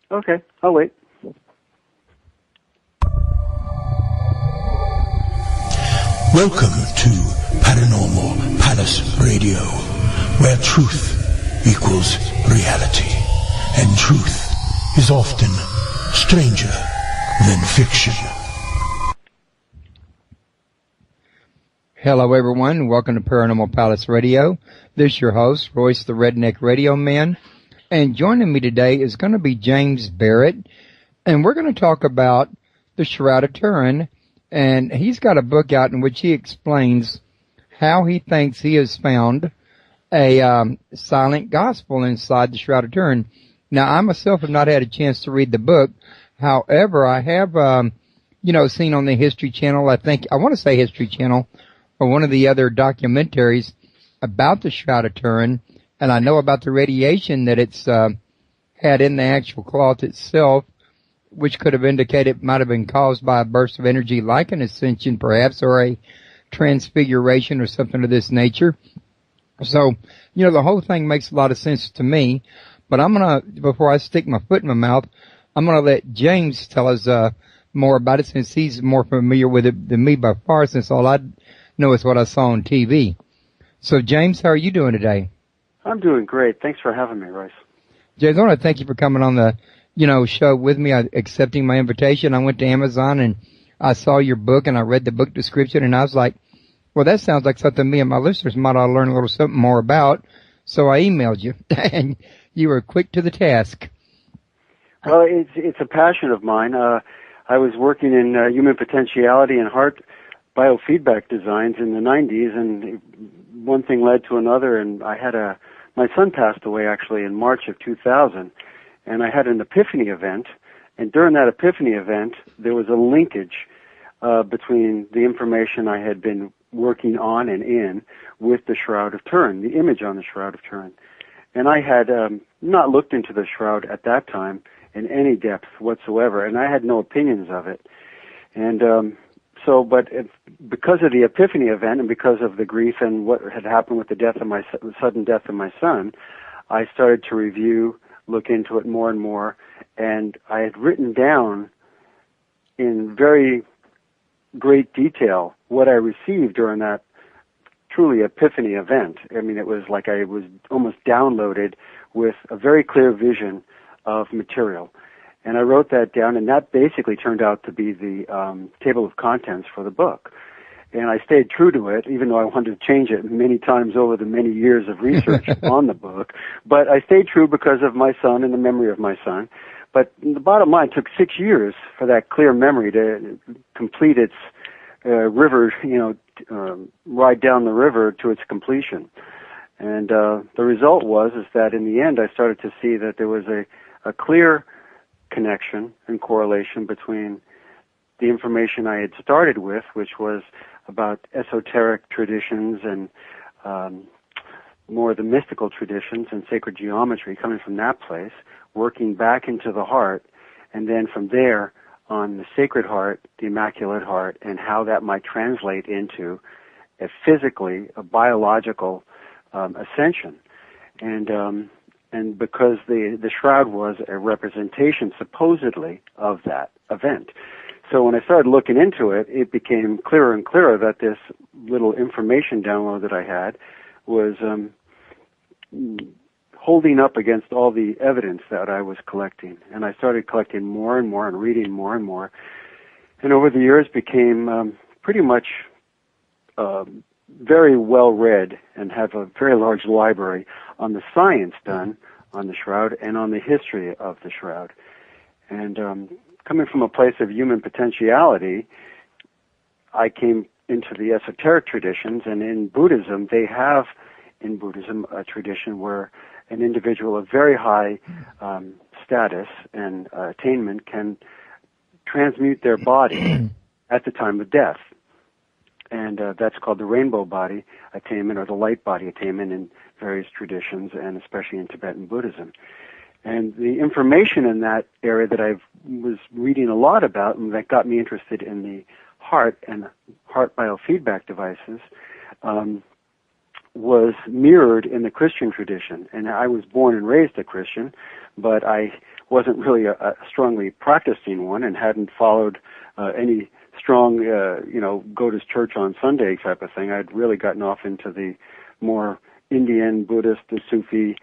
Okay, I'll wait. Welcome to Paranormal Palace Radio, where truth equals reality, and truth is often stranger than fiction. Hello, everyone. Welcome to Paranormal Palace Radio. This is your host, Royce the Redneck Radio Man. And joining me today is going to be James Barrett. And we're going to talk about the Shroud of Turin. And he's got a book out in which he explains how he thinks he has found a silent gospel inside the Shroud of Turin. Now, I myself have not had a chance to read the book. However, I have, seen on the History Channel, I want to say History Channel, or one of the other documentaries about the Shroud of Turin, and I know about the radiation that it's had in the actual cloth itself, which could have indicated might have been caused by a burst of energy like an ascension perhaps, or a transfiguration or something of this nature. So, the whole thing makes a lot of sense to me, but before I stick my foot in my mouth, I'm going to let James tell us more about it, since he's more familiar with it than me by far, since all I know is what I saw on TV. So, James, how are you doing today? I'm doing great. Thanks for having me, Royce. James, I want to thank you for coming on the show with me, accepting my invitation. I went to Amazon and I saw your book and I read the book description and I was like, well, that sounds like something me and my listeners might ought to learn a little something more about. So I emailed you and you were quick to the task. Well, it's a passion of mine. I was working in human potentiality and heart biofeedback designs in the 90s, and one thing led to another, and my son passed away actually in March of 2000. And I had an epiphany event, and during that epiphany event, there was a linkage between the information I had been working on and in with the Shroud of Turin, the image on the Shroud of Turin. And I had not looked into the Shroud at that time in any depth whatsoever, and I had no opinions of it. And but because of the epiphany event and because of the grief and what had happened with the sudden death of my son, I started to look into it more and more, and I had written down in very great detail what I received during that truly epiphany event. I mean, it was like I was almost downloaded with a very clear vision of material. And I wrote that down, and that basically turned out to be the table of contents for the book. And I stayed true to it, even though I wanted to change it many times over the many years of research on the book. But I stayed true because of my son and the memory of my son. But the bottom line, it took 6 years for that clear memory to complete its river, ride down the river to its completion. And the result was that in the end I started to see that there was a clear connection and correlation between the information I had started with, which was about esoteric traditions and more the mystical traditions and sacred geometry coming from that place, working back into the heart, and then from there on the sacred heart, the immaculate heart, and how that might translate into a biological ascension. And because the shroud was a representation, supposedly, of that event. So when I started looking into it, it became clearer and clearer that this little information download that I had was holding up against all the evidence that I was collecting. And I started collecting more and more and reading more and more. And over the years became pretty much very well read and have a very large library on the science done on the shroud and on the history of the shroud. And coming from a place of human potentiality, I came into the esoteric traditions, and in Buddhism, they have a tradition where an individual of very high status and attainment can transmute their body at the time of death. And that's called the rainbow body attainment or the light body attainment in various traditions, and especially in Tibetan Buddhism. And the information in that area that I was reading a lot about and that got me interested in the heart and heart biofeedback devices was mirrored in the Christian tradition. And I was born and raised a Christian, but I wasn't really a strongly practicing one and hadn't followed any strong, go to church on Sunday type of thing. I'd really gotten off into the more Indian, Buddhist, the Sufi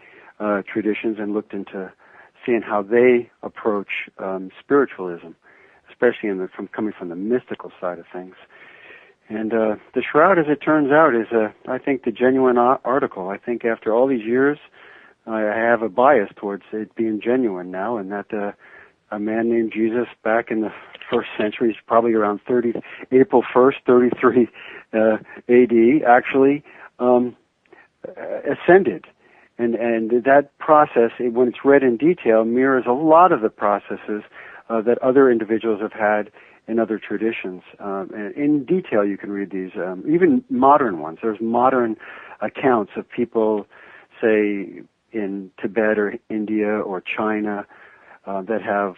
traditions and looked into seeing how they approach spiritualism, especially coming from the mystical side of things. And the Shroud, as it turns out, is, I think, the genuine article. I think after all these years, I have a bias towards it being genuine now, and that a man named Jesus back in the first century, probably around April 1st, 33 AD, actually ascended. And that process, when it's read in detail, mirrors a lot of the processes that other individuals have had in other traditions. And in detail, you can read these, even modern ones. There's modern accounts of people, say, in Tibet or India or China, that have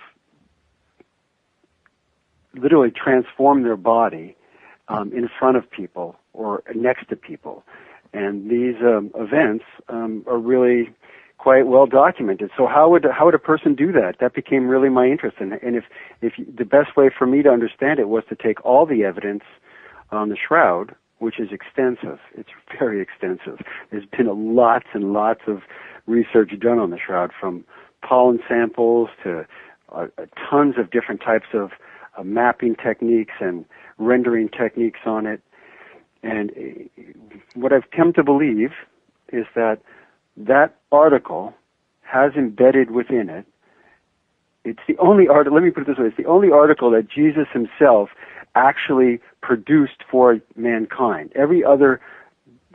literally transformed their body in front of people or next to people. And these events are really quite well documented. So how would a person do that? That became really my interest. And if the best way for me to understand it was to take all the evidence on the Shroud, which is extensive. It's very extensive. There's been lots and lots of research done on the Shroud, from pollen samples to tons of different types of mapping techniques and rendering techniques on it. And what I've come to believe is that article has embedded within it, it's the only article, let me put it this way, it's the only article that Jesus himself actually produced for mankind. Every other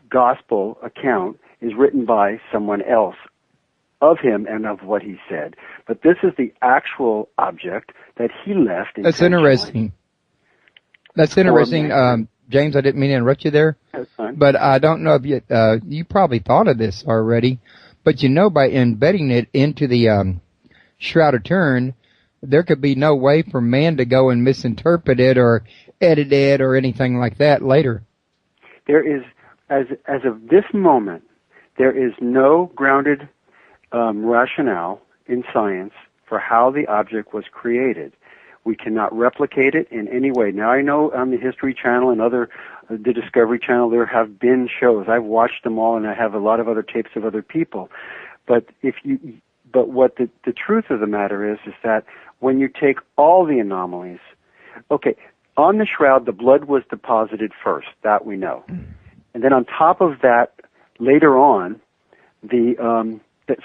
gospel account is written by someone else of him and of what he said. But this is the actual object that he left. That's interesting. That's interesting. James, I didn't mean to interrupt you there. That's fine. But I don't know if you probably thought of this already, but by embedding it into the Shroud of Turin, there could be no way for man to go and misinterpret it or edit it or anything like that later. There is, as of this moment, there is no grounded rationale in science for how the object was created. We cannot replicate it in any way. Now, I know on the History Channel and the Discovery Channel, there have been shows. I've watched them all, and I have a lot of other tapes of other people. But what the truth of the matter is that when you take all the anomalies, okay, on the Shroud, the blood was deposited first. That we know. And then on top of that, later on,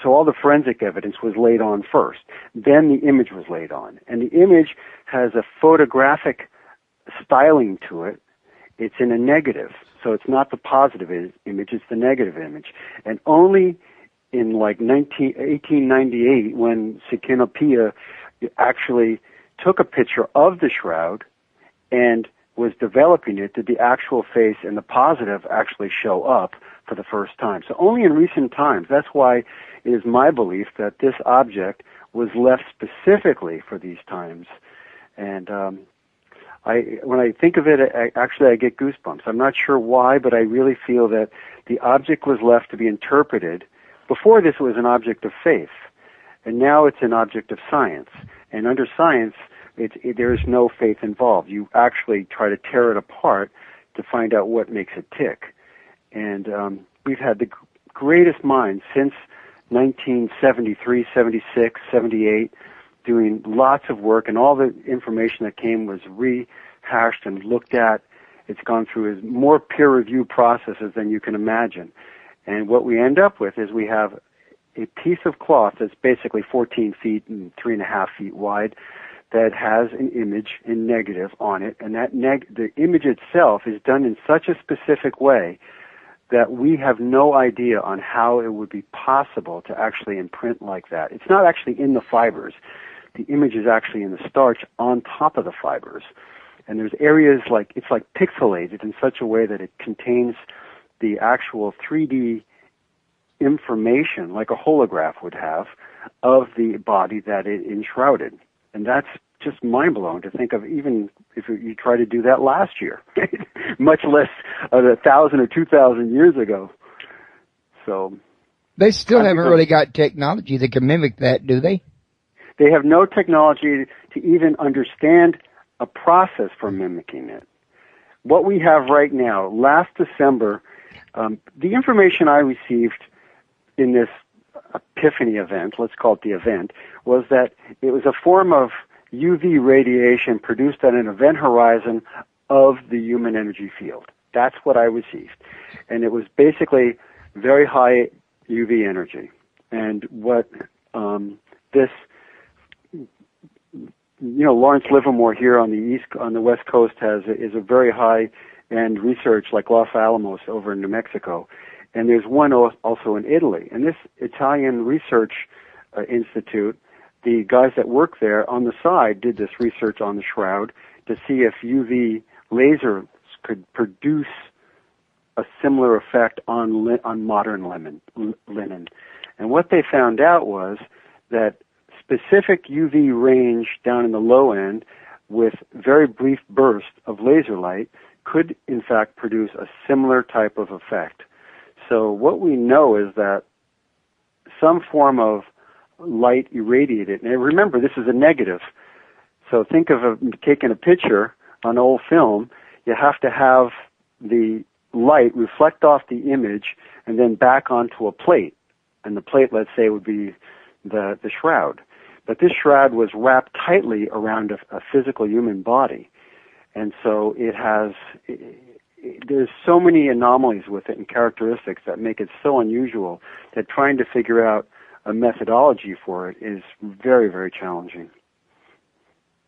so all the forensic evidence was laid on first. Then the image was laid on. And the image has a photographic styling to it. It's in a negative. So it's not the positive image, it's the negative image. And only in 1898, when Sekinopia actually took a picture of the Shroud and was developing it, did the actual face and the positive actually show up for the first time. So only in recent times. That's why it is my belief that this object was left specifically for these times. And when I think of it, I get goosebumps. I'm not sure why, but I really feel that the object was left to be interpreted. Before this, it was an object of faith, and now it's an object of science. And under science, there is no faith involved. You actually try to tear it apart to find out what makes it tick. And we've had the greatest minds since 1973, 76, 78, doing lots of work, and all the information that came was rehashed and looked at. It's gone through more peer-review processes than you can imagine. And what we end up with is we have a piece of cloth that's basically 14 feet and 3.5 feet wide that has an image in negative on it, and the image itself is done in such a specific way that we have no idea on how it would be possible to actually imprint like that. It's not actually in the fibers. The image is actually in the starch on top of the fibers. And there's areas it's like pixelated in such a way that it contains the actual 3D information, like a holograph would have, of the body that it enshrouded. And that's just mind-blowing to think of, even if you try to do that last year, much less 1,000 or 2,000 years ago. So they still haven't really got technology that can mimic that, do they? They have no technology to even understand a process for mimicking it. What we have right now, last December, the information I received in this epiphany event, let's call it the event, was that it was a form of UV radiation produced at an event horizon of the human energy field. That's what I received. And it was basically very high UV energy. And what this, Lawrence Livermore here on the West Coast is a very high-end research like Los Alamos over in New Mexico. And there's one also in Italy. And this Italian research institute, the guys that work there on the side did this research on the shroud to see if UV lasers could produce a similar effect on modern linen. And what they found out was that specific UV range down in the low end with very brief bursts of laser light could in fact produce a similar type of effect. So what we know is that some form of light irradiated, and remember this is a negative, so think of taking a picture on old film. You have to have the light reflect off the image and then back onto a plate, and the plate, let's say, would be the shroud. But this shroud was wrapped tightly around a physical human body, and so there's so many anomalies with it and characteristics that make it so unusual that trying to figure out a methodology for it is very, very challenging.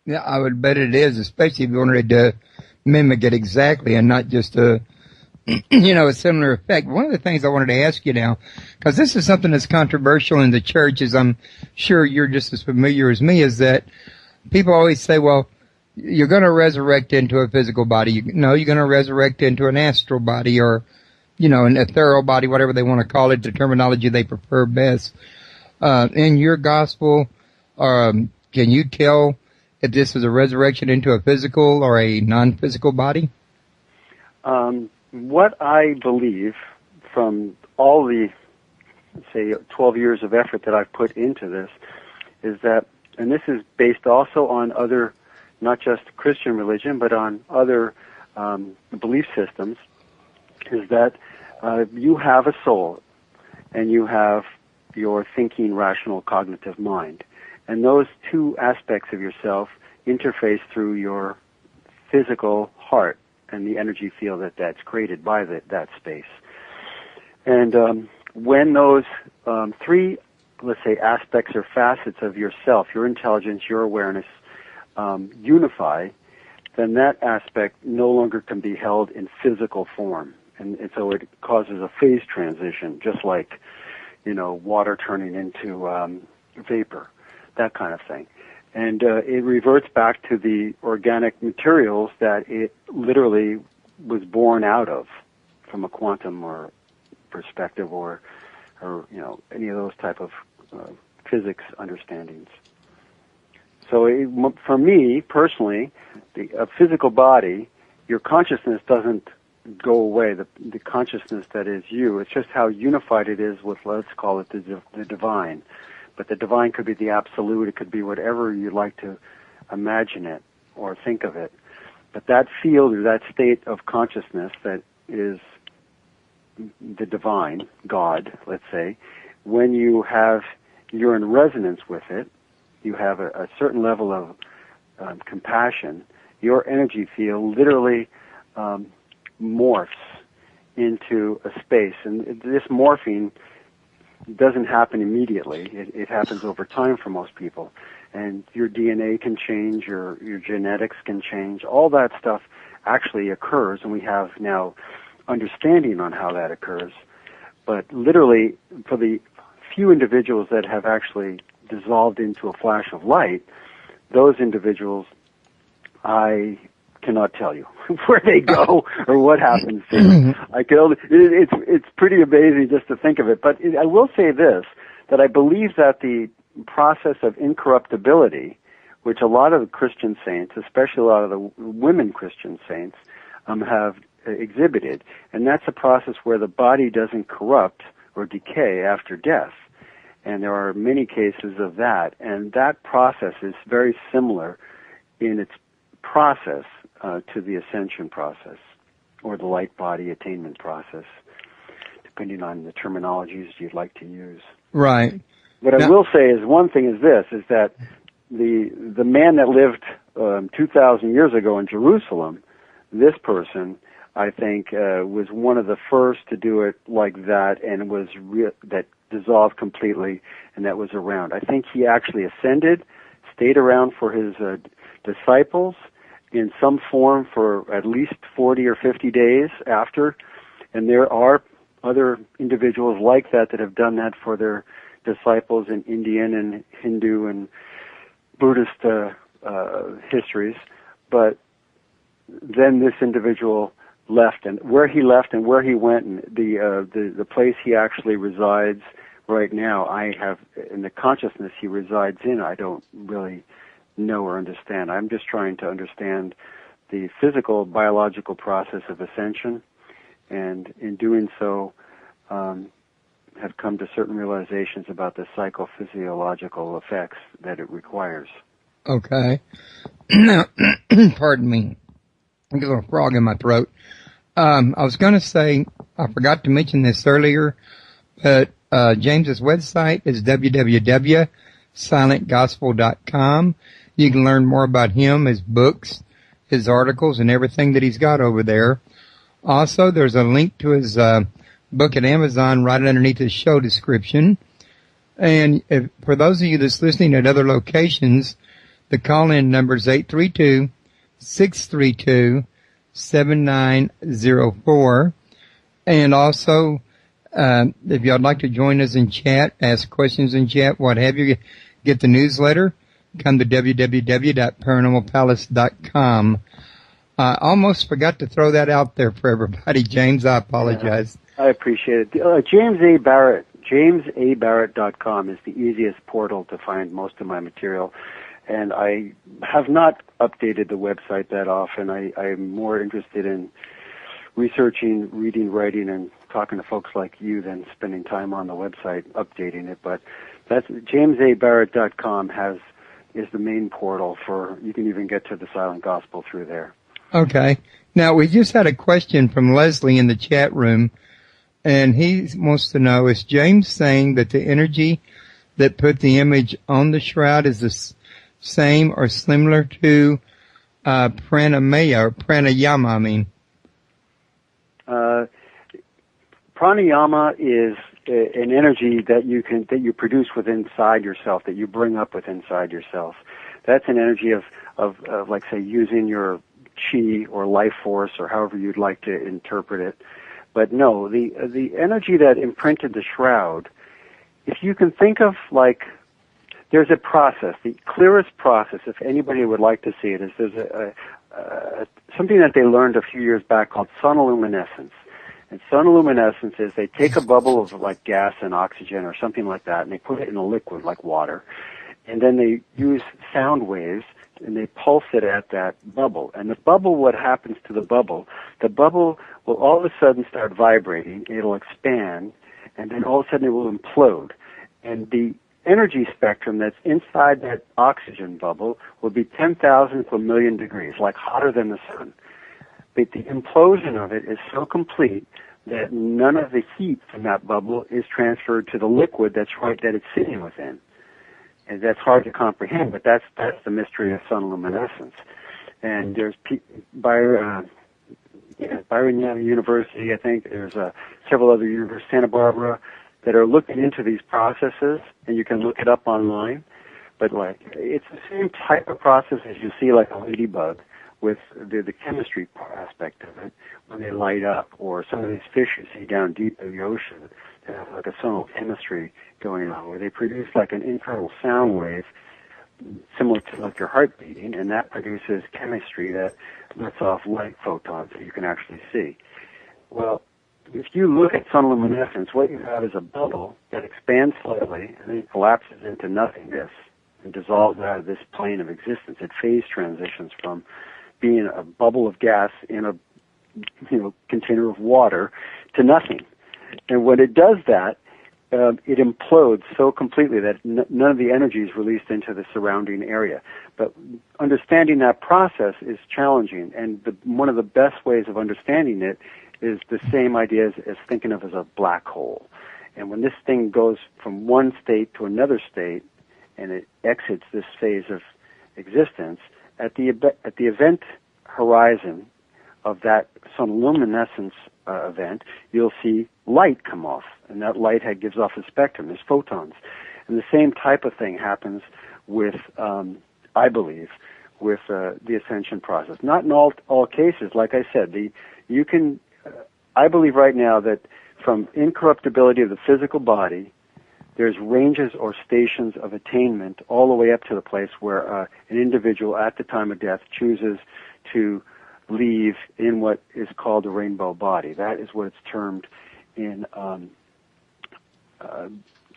Yeah, I would bet it is, especially if you wanted to mimic it exactly and not just a similar effect. One of the things I wanted to ask you now, because this is something that's controversial in the church, as I'm sure you're just as familiar as me, is that people always say, well, you're going to resurrect into a physical body. You're going to resurrect into an astral body or, an ethereal body, whatever they want to call it, the terminology they prefer best. In your gospel, can you tell if this is a resurrection into a physical or a non-physical body? What I believe from all the, say, 12 years of effort that I've put into this is that, and this is based also on other, not just Christian religion, but on other belief systems, is that you have a soul and you have your thinking, rational, cognitive mind. And those two aspects of yourself interface through your physical heart and the energy field that's created by that space. And when those three, let's say, aspects or facets of yourself, your intelligence, your awareness, unify, then that aspect no longer can be held in physical form. And so it causes a phase transition, just like, water turning into vapor, that kind of thing. And it reverts back to the organic materials that it literally was born out of, from a quantum or perspective or any of those type of physics understandings. So for me, personally, a physical body, your consciousness doesn't go away, the consciousness that is you. It's just how unified it is with, let's call it the divine. But the divine could be the absolute. It could be whatever you like to imagine it or think of it. But that field or that state of consciousness that is the divine, God, let's say, when you're in resonance with it, you have a certain level of compassion, your energy field literally morphs into a space. And this morphing doesn't happen immediately. It happens over time for most people. And your DNA can change, your genetics can change. All that stuff actually occurs, and we have now understanding on how that occurs. But literally, for the few individuals that have actually dissolved into a flash of light, those individuals, I cannot tell you where they go or what happens to them. It's pretty amazing just to think of it. But I will say this, that I believe that the process of incorruptibility, which a lot of the Christian saints, especially a lot of the women Christian saints, have exhibited, and that's a process where the body doesn't corrupt or decay after death. And there are many cases of that. And that process is very similar in its process to the ascension process or the light body attainment process, depending on the terminologies you'd like to use. Right. What I will say is one thing is this, is that the man that lived 2,000 years ago in Jerusalem, this person, I think, was one of the first to do it like that, and was that dissolved completely, and that was around. I think he actually ascended, stayed around for his disciples in some form for at least 40 or 50 days after, and there are other individuals like that that have done that for their disciples in Indian and Hindu and Buddhist histories. But then this individual left, and where he left and where he went, and the place he actually resides right now, I have, in the consciousness he resides in, I don't really know or understand. I'm just trying to understand the physical, biological process of ascension, and in doing so, have come to certain realizations about the psychophysiological effects that it requires. Okay. Now, pardon me. I got a little frog in my throat. I was going to say, I forgot to mention this earlier, but James's website is www.silentgospel.com. You can learn more about him, his books, his articles, and everything that he's got over there. Also, there's a link to his book at Amazon right underneath his show description. And for those of you that's listening at other locations, the call-in number is 832-632-7904. And also, if y'all like to join us in chat, ask questions in chat, what have you, get the newsletter, come to www.paranormalpalace.com. I almost forgot to throw that out there for everybody, James. I apologize. Yeah, I appreciate it. James A. Barrett, JamesABarrett.com is the easiest portal to find most of my material. And I have not updated the website that often. I'm more interested in researching, reading, writing, and talking to folks like you than spending time on the website updating it. But that's JamesABarrett.com is the main portal for, you can even get to the Silent Gospel through there. Okay. Now, we just had a question from Leslie in the chat room, and he wants to know, is James saying that the energy that put the image on the shroud is the same or similar to pranayama, I mean? Pranayama is an energy that you produce within inside yourself, that you bring up within inside yourself. That's an energy of like, say, using your chi or life force or however you'd like to interpret it. But no, the energy that imprinted the shroud, if you can think of, like, there's a process, the clearest process, if anybody would like to see it, is there's something that they learned a few years back called sonoluminescence. And sonoluminescence is they take a bubble of, like, gas and oxygen or something like that, and they put it in a liquid like water, and then they use sound waves and they pulse it at that bubble. And the bubble, what happens to the bubble will all of a sudden start vibrating, it'll expand, and then all of a sudden it will implode. And the energy spectrum that's inside that oxygen bubble will be 10,000 to 1,000,000 degrees, like hotter than the sun. But the implosion of it is so complete that none of the heat from that bubble is transferred to the liquid that it's sitting within. And that's hard to comprehend, but that's the mystery of sonoluminescence. And there's Byron University, I think, there's several other universities, Santa Barbara, that are looking into these processes, and you can look it up online. But, like, it's the same type of process as you see, like, a ladybug, with the chemistry aspect of it when they light up, or some of these fish you see down deep in the ocean that have, like, a sonal chemistry going on, where they produce, like, an internal sound wave similar to, like, your heart beating, and that produces chemistry that lets off light photons that you can actually see. Well, if you look at sonoluminescence, what you have is a bubble that expands slightly and then collapses into nothingness and dissolves out of this plane of existence. It phase transitions from being a bubble of gas in a container of water to nothing. And when it does that, it implodes so completely that none of the energy is released into the surrounding area. But understanding that process is challenging, and one of the best ways of understanding it is the same idea as thinking of as a black hole. And when this thing goes from one state to another state, and it exits this phase of existence, at the event horizon of that sonoluminescence event, you'll see light come off, and that light gives off a spectrum. There's photons. And the same type of thing happens with, I believe, with the ascension process. Not in all cases. Like I said, I believe right now that from incorruptibility of the physical body, there's ranges or stations of attainment all the way up to the place where an individual at the time of death chooses to leave in what is called a rainbow body. That is what it's termed in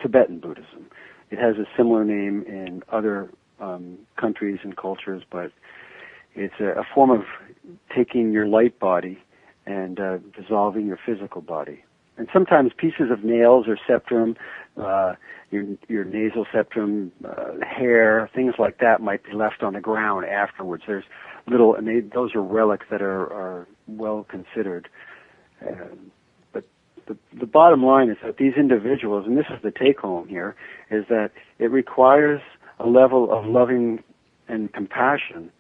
Tibetan Buddhism. It has a similar name in other countries and cultures, but it's a form of taking your light body and dissolving your physical body. And sometimes pieces of nails or septum, your nasal septum, hair, things like that might be left on the ground afterwards. There's those are relics that are well considered. But the bottom line is that these individuals, and this is the take-home here, is that it requires a level of loving and compassion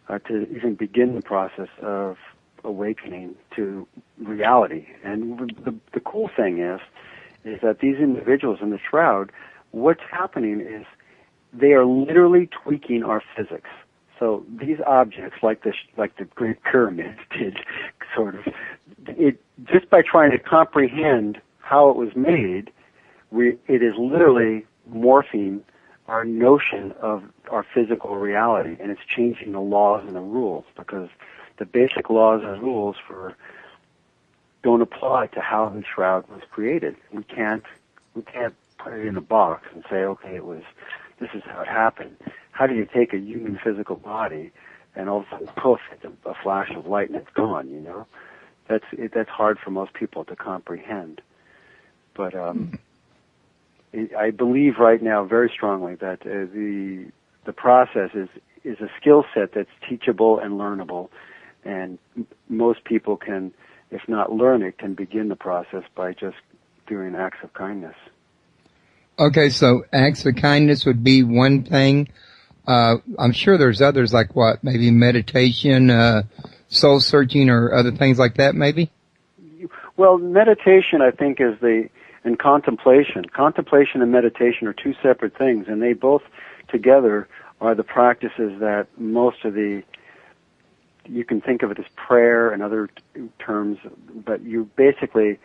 to even begin the process of awakening to reality. And the cool thing is that these individuals in the shroud, what's happening is they are literally tweaking our physics. So these objects, like the Great Pyramid did, sort of, just by trying to comprehend how it was made, it is literally morphing our notion of our physical reality, and it's changing the laws and the rules, because the basic laws and rules don't apply to how the shroud was created. We can't put it in a box and say, okay, this is how it happened. How do you take a human physical body and all of a sudden, poof, it's a flash of light and it's gone, you know? That's hard for most people to comprehend. But I believe right now very strongly that the process is a skill set that's teachable and learnable, and most people can, if not learn it, can begin the process by just doing acts of kindness. Okay, so acts of kindness would be one thing. I'm sure there's others, like what, maybe meditation, soul searching, or other things like that, maybe? Well, meditation, I think, and contemplation. Contemplation and meditation are two separate things, and they both together are the practices that most of you can think of it as prayer and other terms, but you basically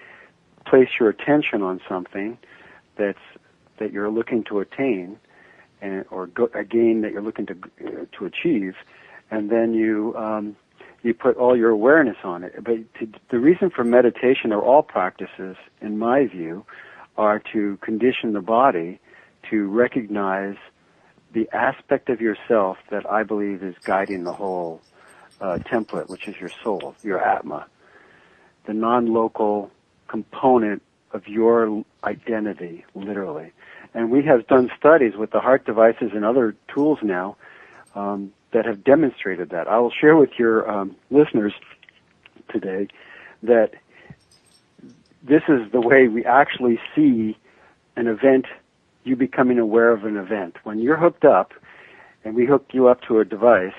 place your attention on something that you're looking to attain, a gain that you're looking to achieve, and then you put all your awareness on it. But the reason for meditation, or all practices, in my view, are to condition the body to recognize the aspect of yourself that I believe is guiding the whole template, which is your soul, your Atma, the non-local component of your identity, literally. And we have done studies with the heart devices and other tools now that have demonstrated that. I will share with your listeners today that this is the way we actually see an event, you becoming aware of an event. When you're hooked up, and we hook you up to a device,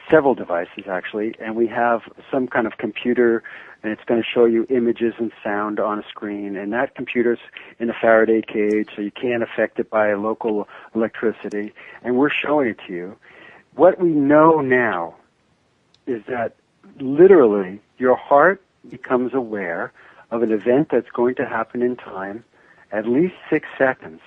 several devices actually, and we have some kind of computer, and it's going to show you images and sound on a screen, and that computer's in a Faraday cage, so you can't affect it by local electricity, and we're showing it to you. What we know now is that literally your heart becomes aware of an event that's going to happen in time, at least 6 seconds.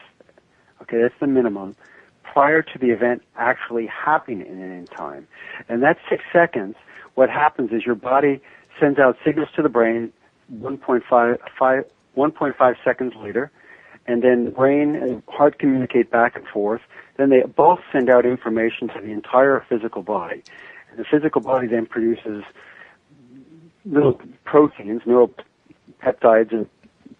Okay, that's the minimum, prior to the event actually happening in time. And that 6 seconds, what happens is your body sends out signals to the brain 1.5 seconds later, and then the brain and heart communicate back and forth. Then they both send out information to the entire physical body. And the physical body then produces little proteins, neuropeptides and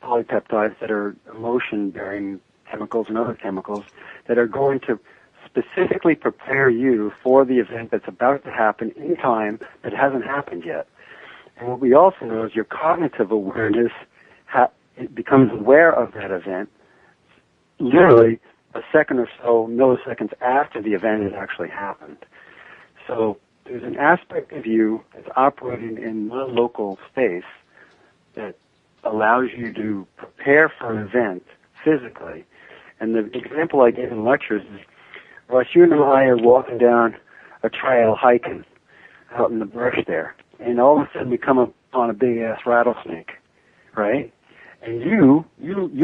polypeptides that are emotion-bearing chemicals and other chemicals that are going to specifically prepare you for the event that's about to happen in time that hasn't happened yet. And what we also know is your cognitive awareness it becomes aware of that event literally a second or so, milliseconds after the event has actually happened. So there's an aspect of you that's operating in non-local space that allows you to prepare for an event physically. And the example I gave in lectures is, Ross, you and I are walking down a trail hiking out in the brush there, and all of a sudden we come upon a big-ass rattlesnake, right? And you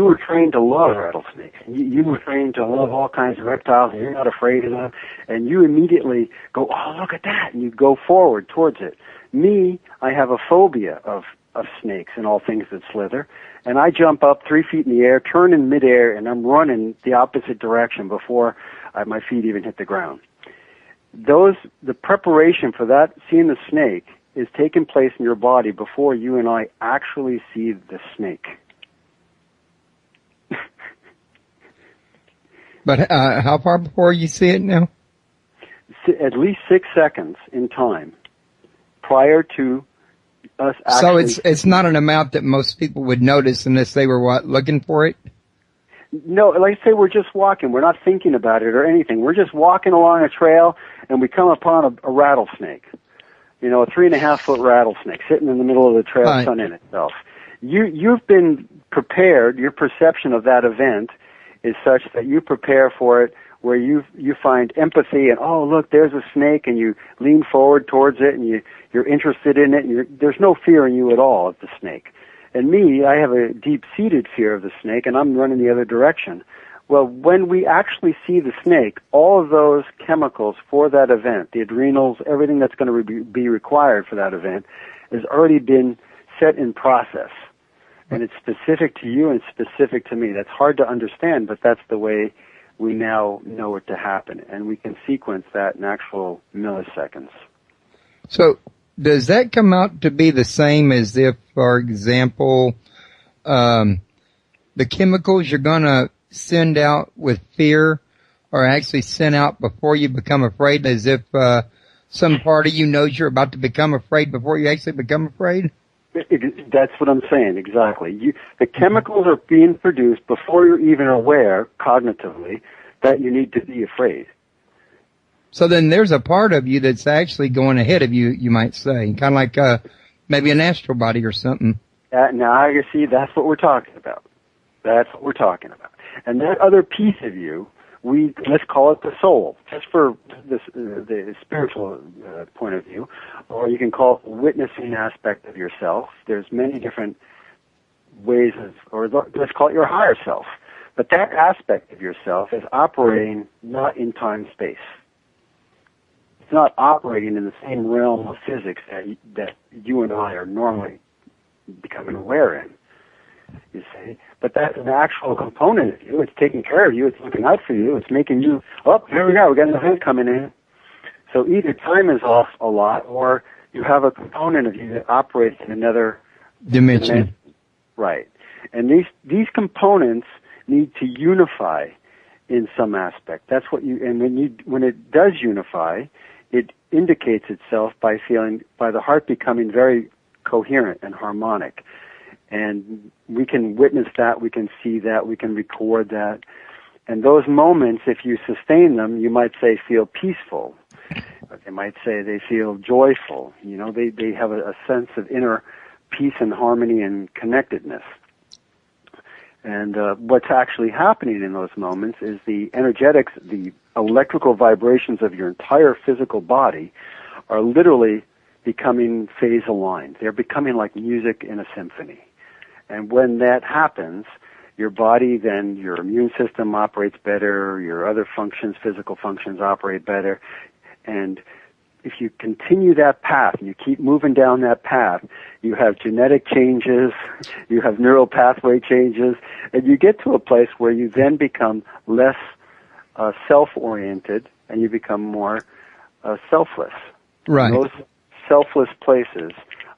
were trained to love rattlesnakes. You were trained to love all kinds of reptiles, and you're not afraid of them. And you immediately go, oh, look at that, and you go forward towards it. Me, I have a phobia of snakes and all things that slither. And I jump up 3 feet in the air, turn in midair, and I'm running the opposite direction before my feet even hit the ground. The preparation for that, seeing the snake, is taking place in your body before you and I actually see the snake. But how far before you see it now? At least 6 seconds in time prior to us actually... So it's not an amount that most people would notice unless they were, looking for it? No, like I say, we're just walking. We're not thinking about it or anything. We're just walking along a trail, and we come upon a rattlesnake. A 3.5-foot rattlesnake sitting in the middle of the trail, right, sunning itself. You've been prepared. Your perception of that event is such that you prepare for it, where you find empathy and, oh, look, there's a snake, and you lean forward towards it, and you're interested in it, and there's no fear in you at all of the snake. And me, I have a deep-seated fear of the snake, and I'm running the other direction. Well, when we actually see the snake, all of those chemicals for that event, the adrenals, everything that's going to be required for that event, has already been set in process. And it's specific to you and specific to me. That's hard to understand, but that's the way we now know it to happen. And we can sequence that in actual milliseconds. So does that come out to be the same as if, for example, the chemicals you're going to send out with fear are actually sent out before you become afraid, as if some part of you knows you're about to become afraid before you actually become afraid? That's what I'm saying, exactly. The chemicals are being produced before you're even aware, cognitively, that you need to be afraid. So then there's a part of you that's actually going ahead of you, you might say, kind of like maybe an astral body or something. Now you see, that's what we're talking about. That's what we're talking about. And that other piece of you, let's call it the soul, just for the spiritual point of view, or you can call it the witnessing aspect of yourself. There's many different ways or let's call it your higher self. But that aspect of yourself is operating not in time-space. It's not operating in the same realm of physics that you and I are normally becoming aware in. You see, but that's an actual component of you. It's taking care of you. It's looking out for you. It's making you, oh, here we go. We got an event coming in. So either time is off a lot, or you have a component of you that operates in another dimension. Right. And these components need to unify in some aspect. That's what and when it does unify, it indicates itself by the heart becoming very coherent and harmonic. And we can witness that, we can see that, we can record that. And those moments, if you sustain them, you might say feel peaceful. They might say they feel joyful. They have a sense of inner peace and harmony and connectedness. And what's actually happening in those moments is the energetics, the electrical vibrations of your entire physical body are literally becoming phase aligned. They're becoming like music in a symphony. And when that happens, your body, then your immune system operates better, your other functions, physical functions operate better. And if you continue that path, and you keep moving down that path, you have genetic changes, you have neural pathway changes, and you get to a place where you then become less self-oriented, and you become more selfless. Right. And those selfless places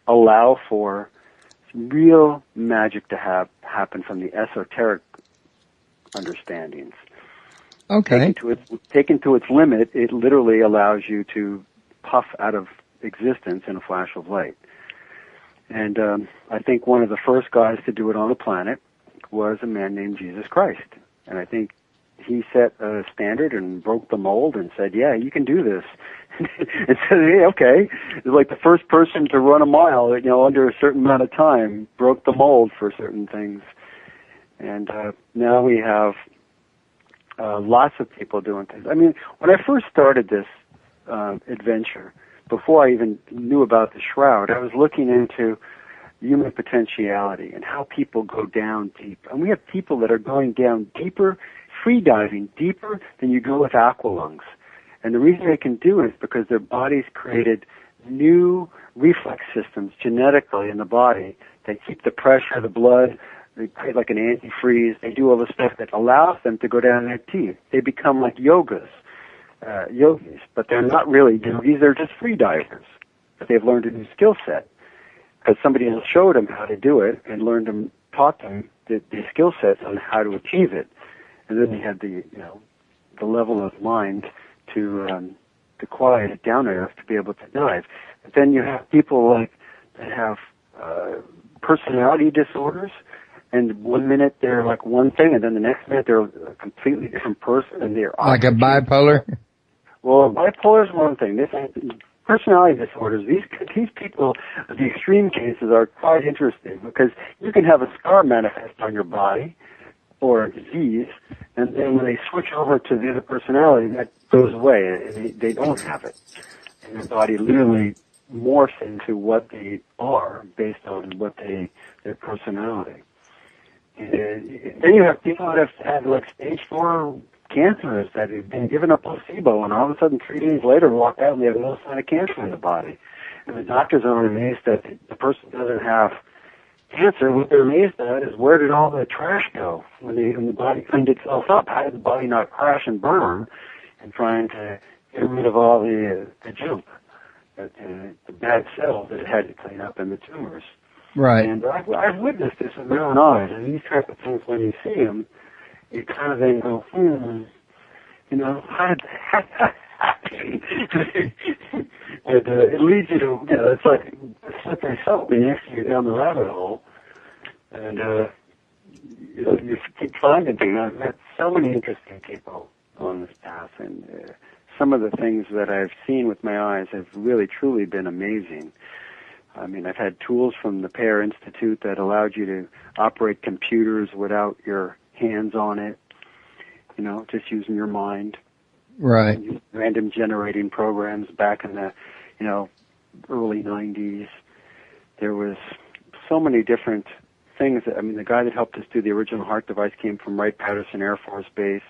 allow for real magic to have happen from the esoteric understandings. Okay. Taken to its limit, it literally allows you to puff out of existence in a flash of light. And I think one of the first guys to do it on the planet was a man named Jesus Christ. And I think he set a standard and broke the mold and said, yeah, you can do this. And said, hey, okay. It's like the first person to run a mile, under a certain amount of time, broke the mold for certain things. And now we have lots of people doing things. I mean, when I first started this adventure, before I even knew about the shroud, I was looking into human potentiality and how people go down deep. And we have people that are going down deeper, free diving deeper than you go with aqualungs. And the reason they can do it is because their bodies created new reflex systems genetically in the body that keep the pressure of the blood. They create like an antifreeze. They do all the stuff that allows them to go down their teeth. They become like yogis, but they're not really yogis. They're just free divers. But they've learned a new skill set because somebody else showed them how to do it and taught them the skill sets on how to achieve it. And then they had the level of mind to quiet it down enough to be able to dive. But then you have people that have personality disorders. And 1 minute they're like one thing, and then the next minute they're a completely different person, and they're like a bipolar. Well, bipolar is one thing. This personality disorders. These people, the extreme cases, are quite interesting because you can have a scar manifest on your body or a disease, and then when they switch over to the other personality, that goes away, and they don't have it, and their body literally morphs into what they are based on their personality. Then you have people that have had like stage 4 cancers that have been given a placebo, and all of a sudden 3 days later walk out and they have no sign of cancer in the body. And the doctors are amazed that the person doesn't have cancer. What they're amazed at is where did all the trash go when the body cleaned itself up? How did the body not crash and burn and trying to get rid of all the junk, the bad cells that it had to clean up and the tumors? Right. And I've witnessed this with my own eyes, and these type of things, when you see them, you kind of then go, how did that happen? And it leads you to, it's like a slippery slope when you actually get down the rabbit hole, and you keep finding things. I've met so many interesting people on this path, and some of the things that I've seen with my eyes have really, truly been amazing. I mean, I've had tools from the Pear Institute that allowed you to operate computers without your hands on it, just using your mind. Right. Random generating programs back in the, early 90s. There was so many different things. The guy that helped us do the original heart device came from Wright-Patterson Air Force Base.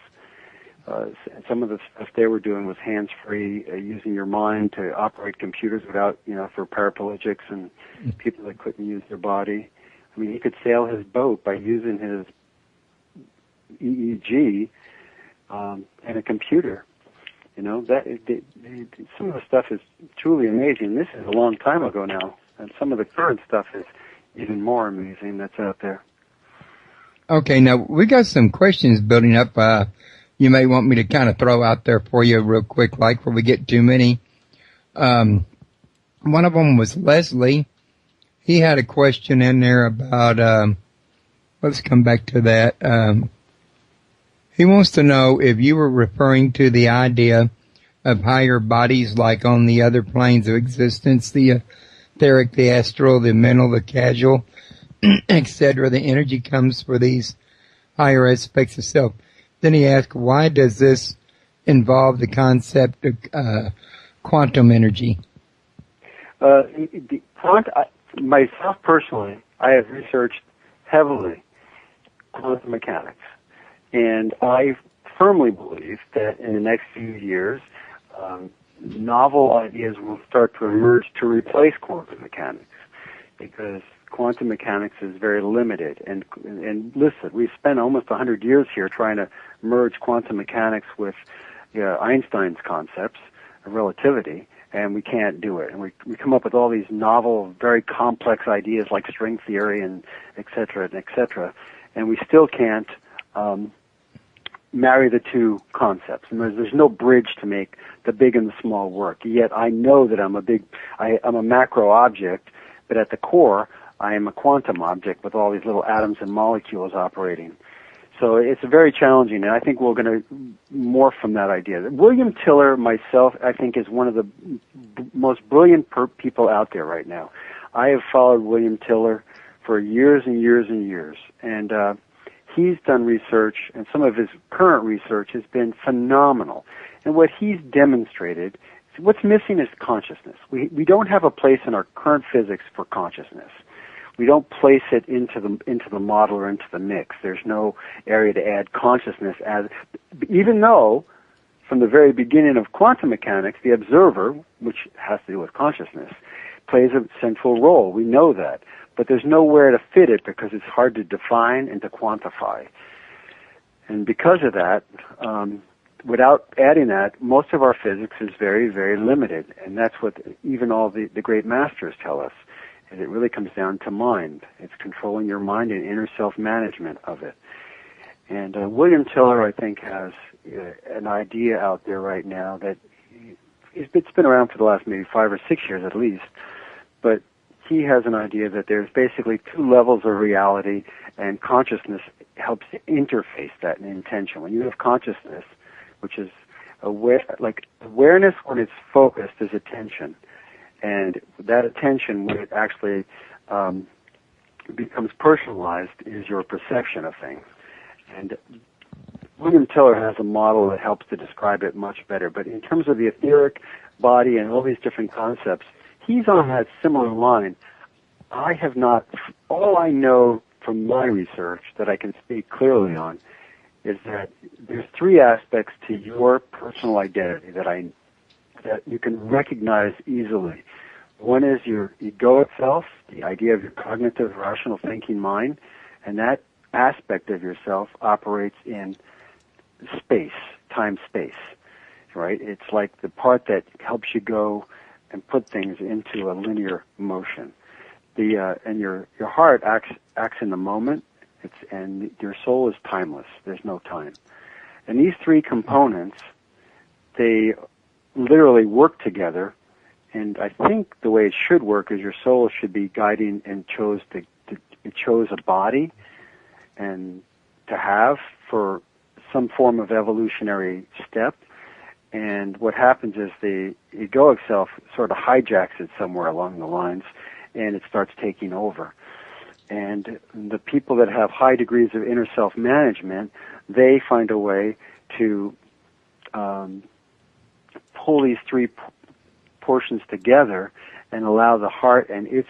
Some of the stuff they were doing was hands-free, using your mind to operate computers without, for paraplegics and people that couldn't use their body. I mean, he could sail his boat by using his EEG and a computer. Some of the stuff is truly amazing. This is a long time ago now, and some of the current stuff is even more amazing that's out there. Okay, now we got some questions building up. You may want me to kind of throw out there for you real quick, like before we get too many. One of them was Leslie. He had a question in there about, let's come back to that. He wants to know if you were referring to the idea of higher bodies like on the other planes of existence, the etheric, the astral, the mental, the causal, etc. The energy comes for these higher aspects of self. Then he asked, why does this involve the concept of quantum energy? Myself personally, I have researched heavily quantum mechanics. And I firmly believe that in the next few years, novel ideas will start to emerge to replace quantum mechanics, because quantum mechanics is very limited. And listen, we've spent almost 100 years here trying to merge quantum mechanics with Einstein's concepts of relativity, and we can't do it. And we come up with all these novel, very complex ideas like string theory and et cetera, and we still can't marry the two concepts. And there's no bridge to make the big and the small work. Yet I know that I'm a macro object, but at the core, I am a quantum object with all these little atoms and molecules operating. So it's very challenging, and I think we're going to morph from that idea. William Tiller, myself, I think is one of the most brilliant people out there right now. I have followed William Tiller for years and years and years, and he's done research, and some of his current research has been phenomenal. And what he's demonstrated, what's missing is consciousness. We don't have a place in our current physics for consciousness. We don't place it into the model or into the mix. There's no area to add consciousness as, even though from the very beginning of quantum mechanics, the observer, which has to do with consciousness, plays a central role. We know that. But there's nowhere to fit it because it's hard to define and to quantify. And because of that, without adding that, most of our physics is very, very limited. And that's what even all the great masters tell us. And it really comes down to mind. It's controlling your mind and inner self-management of it. And William Tiller, I think, has an idea out there right now that it's been around for the last maybe 5 or 6 years at least, but he has an idea that there's basically 2 levels of reality, and consciousness helps to interface that in intention. When you have consciousness, which is awareness when it's focused is attention. And that attention, when it actually becomes personalized, is your perception of things. And William Tiller has a model that helps to describe it much better. But in terms of the etheric body and all these different concepts, he's on that similar line. I have not, all I know from my research that I can speak clearly on is that there's 3 aspects to your personal identity that you can recognize easily. One is your egoic self, the idea of your cognitive, rational thinking mind, and that aspect of yourself operates in space, time-space, right? It's like the part that helps you go and put things into a linear motion. And your heart acts in the moment, and your soul is timeless. There's no time. And these 3 components, they literally work together, and I think the way it should work is your soul should be guiding and it chose a body and to have for some form of evolutionary step. And what happens is the egoic self sort of hijacks it somewhere along the lines, and it starts taking over. And the people that have high degrees of inner self-management, they find a way to pull these 3 portions together and allow the heart and its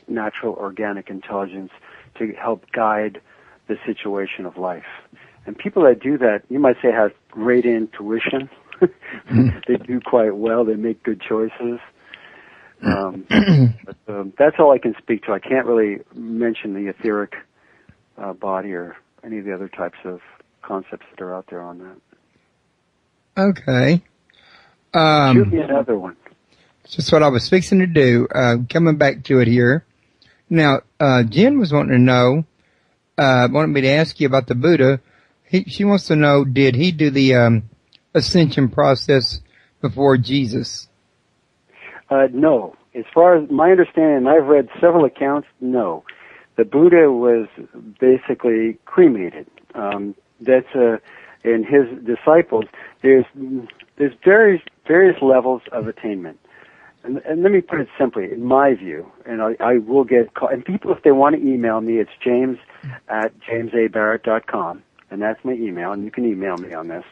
natural organic intelligence to help guide the situation of life. And people that do that, you might say, have great intuition. They do quite well. They make good choices. But that's all I can speak to. I can't really mention the etheric body or any of the other types of concepts that are out there on that. Okay. Shoot me another one. Just what I was fixing to do. Coming back to it here. Now, Jen was wanting to know, wanted me to ask you about the Buddha. She wants to know, did he do the ascension process before Jesus? No. As far as my understanding, and I've read several accounts, no. The Buddha was basically cremated. In his disciples, there's various levels of attainment. And let me put it simply, in my view, and I will get called, and people, if they want to email me, it's james@jamesabarrett.com, and that's my email, and you can email me on this.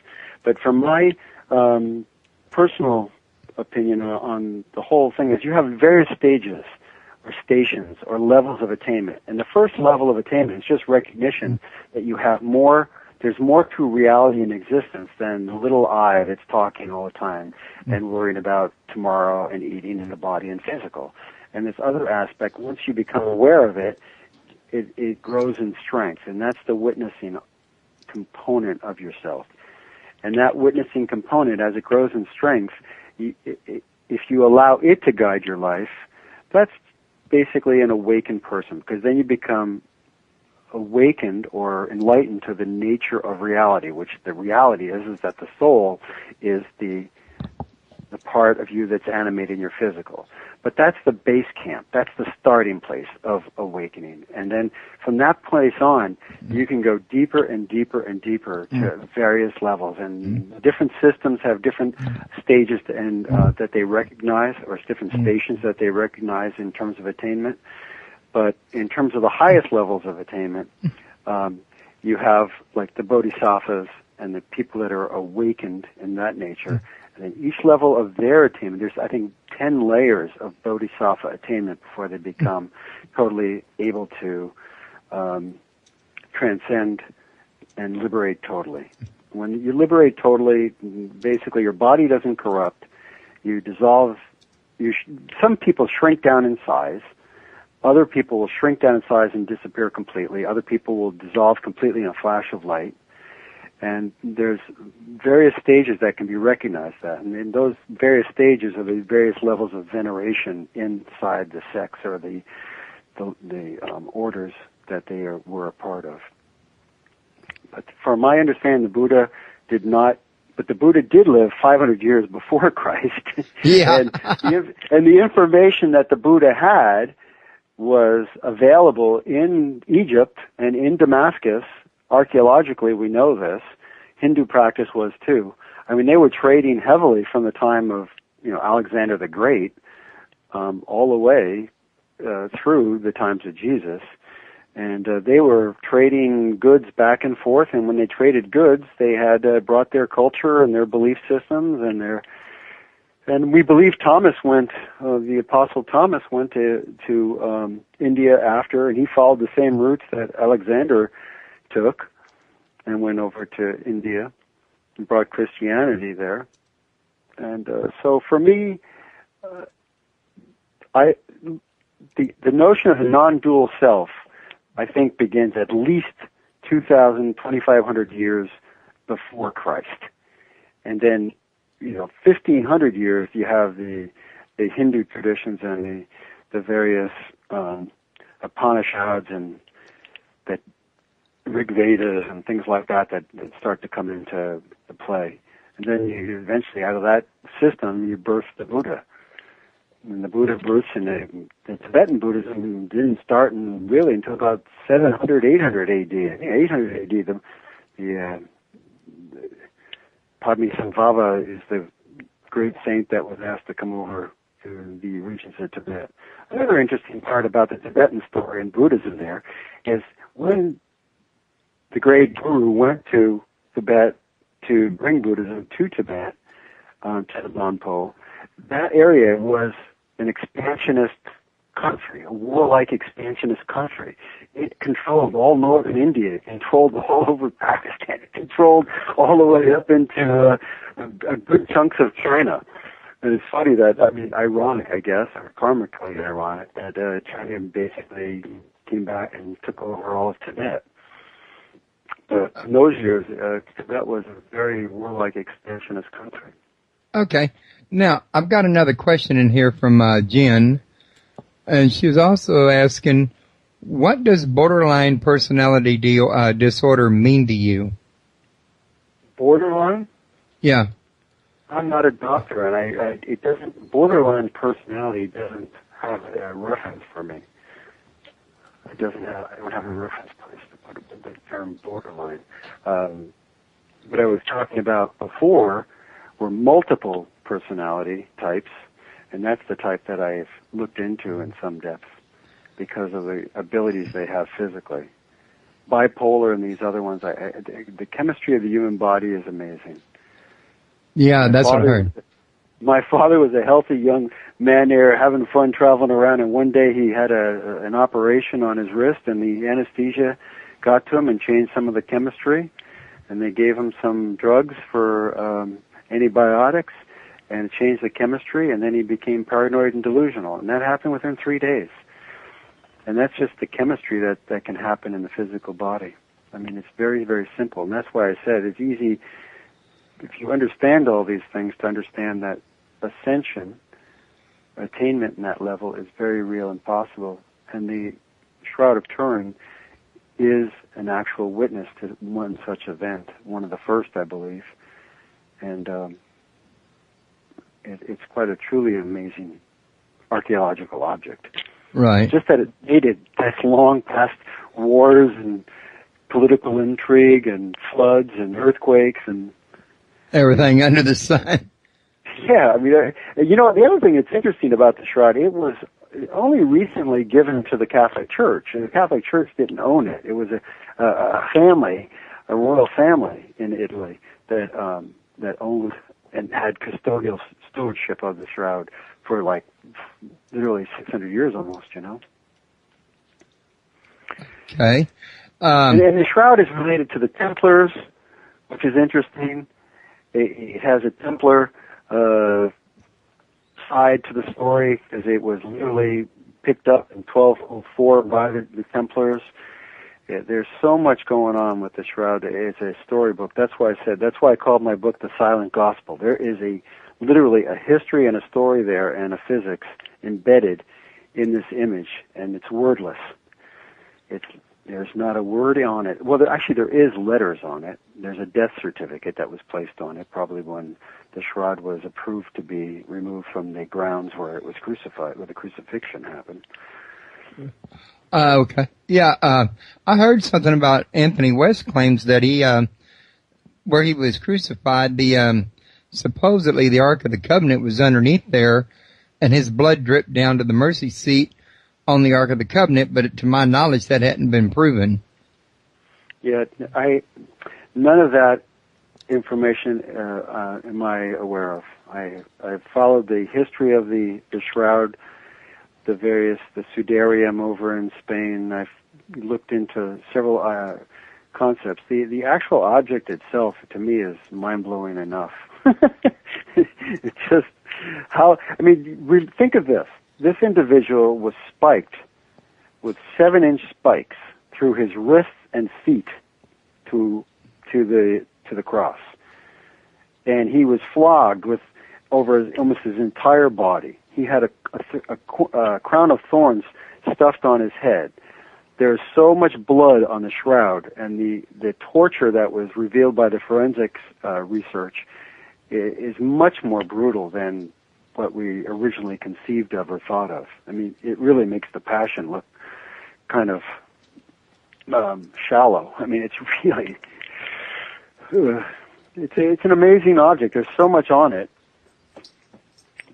But from my personal opinion on the whole thing is you have various stages or stations or levels of attainment. And the first level of attainment is just recognition that you have more, there's more to reality and existence than the little I that's talking all the time and worrying about tomorrow and eating and the body and physical. And this other aspect, once you become aware of it, it grows in strength. And that's the witnessing component of yourself. And that witnessing component, as it grows in strength, it if you allow it to guide your life, that's basically an awakened person, because then you become awakened or enlightened to the nature of reality, which the reality is that the soul is the part of you that's animating your physical. But that's the base camp. That's the starting place of awakening. And then from that place on, you can go deeper and deeper and deeper to various levels. And different systems have different stages that they recognize, or different stations that they recognize in terms of attainment. But in terms of the highest levels of attainment, you have like the bodhisattvas and the people that are awakened in that nature. And then each level of their attainment, there's, I think, 10 layers of bodhisattva attainment before they become totally able to transcend and liberate totally. When you liberate totally, basically your body doesn't corrupt. You dissolve. Some people shrink down in size. Other people will shrink down in size and disappear completely. Other people will dissolve completely in a flash of light. And there's various stages that can be recognized that. And in those various stages are the various levels of veneration inside the sects or the orders that they were a part of. But from my understanding, the Buddha did not, but the Buddha did live 500 years before Christ. Yeah. and the information that the Buddha had was available in Egypt and in Damascus. Archaeologically, we know this. Hindu practice was too. I mean, they were trading heavily from the time of, Alexander the Great, all the way through the times of Jesus. And they were trading goods back and forth. And when they traded goods, they had brought their culture and their belief systems and we believe the Apostle Thomas went to India after, and he followed the same routes that Alexander took and went over to India and brought Christianity there. And so for me, the notion of a non-dual self, I think, begins at least 2,500 years before Christ. And then, 1,500 years, you have the Hindu traditions and the various Upanishads and that Rig Vedas and things like that start to come into play. And then you eventually, out of that system, you birth the Buddha. And the Buddha births in the Tibetan Buddhism didn't start really until about 700, 800 AD. 800 AD, the Padmasambhava is the great saint that was asked to come over to the regions of Tibet. Another interesting part about the Tibetan story and Buddhism there is when the great guru went to Tibet to bring Buddhism to Tibet, to the Bonpo, that area was an expansionist country, a warlike expansionist country. It controlled all northern India, it controlled all over Pakistan, it controlled all the way up into a good chunks of China. And it's funny that, ironic, I guess, or karmically ironic, that China basically came back and took over all of Tibet. But in those years, Tibet was a very warlike expansionist country. Okay. Now, I've got another question in here from Jen, and she was also asking, what does borderline personality disorder mean to you? Borderline? Yeah. I'm not a doctor, and borderline personality doesn't have a reference for me. I don't have a reference place to put the term borderline. What I was talking about before were multiple personality types, and that's the type that I've looked into in some depth because of the abilities they have physically. Bipolar and these other ones, the chemistry of the human body is amazing. Yeah, that's what I heard. My father was a healthy young man there having fun traveling around, and one day he had an operation on his wrist, and the anesthesia got to him and changed some of the chemistry, and they gave him some drugs for antibiotics, and it changed the chemistry, and then he became paranoid and delusional, and that happened within 3 days. And that's just the chemistry that can happen in the physical body. It's very, very simple, and that's why I said it's easy, if you understand all these things, to understand that ascension attainment in that level is very real and possible. And the Shroud of Turin is an actual witness to one such event, one of the first, I believe. And it's quite a truly amazing archaeological object. Right. Just that it dated that's long past wars and political intrigue and floods and earthquakes and everything under the sun. Yeah, I mean, the other thing that's interesting about the shroud, it was only recently given to the Catholic Church, and the Catholic Church didn't own it. It was a family, a royal family in Italy that owned and had custodial stewardship of the shroud for like literally 600 years almost, Okay. And the shroud is related to the Templars, which is interesting. It has a Templar side to the story, because it was literally picked up in 1204 by the Templars. There's so much going on with the shroud. It's a storybook. That's why I called my book The Silent Gospel. There is literally a history and a story there and a physics embedded in this image, and it's wordless. There's not a word on it. Well, there is letters on it. There's a death certificate that was placed on it, probably when the shroud was approved to be removed from the grounds where it was crucified, where the crucifixion happened. Okay. Yeah, I heard something about Anthony West claims that where he was crucified, supposedly the Ark of the Covenant was underneath there, and his blood dripped down to the mercy seat on the Ark of the Covenant, but to my knowledge, that hadn't been proven. Yeah, none of that information am I aware of. I've followed the history of the shroud, the Sudarium over in Spain. I've looked into several concepts. The actual object itself, to me, is mind-blowing enough. It's just think of this. This individual was spiked with 7-inch spikes through his wrists and feet to the cross, and he was flogged with over almost his entire body. He had a crown of thorns stuffed on his head. There's so much blood on the shroud, and the torture that was revealed by the forensics research is much more brutal than what we originally conceived of or thought of. I mean, it really makes the passion look kind of shallow. I mean, it's really it's an amazing object. There's so much on it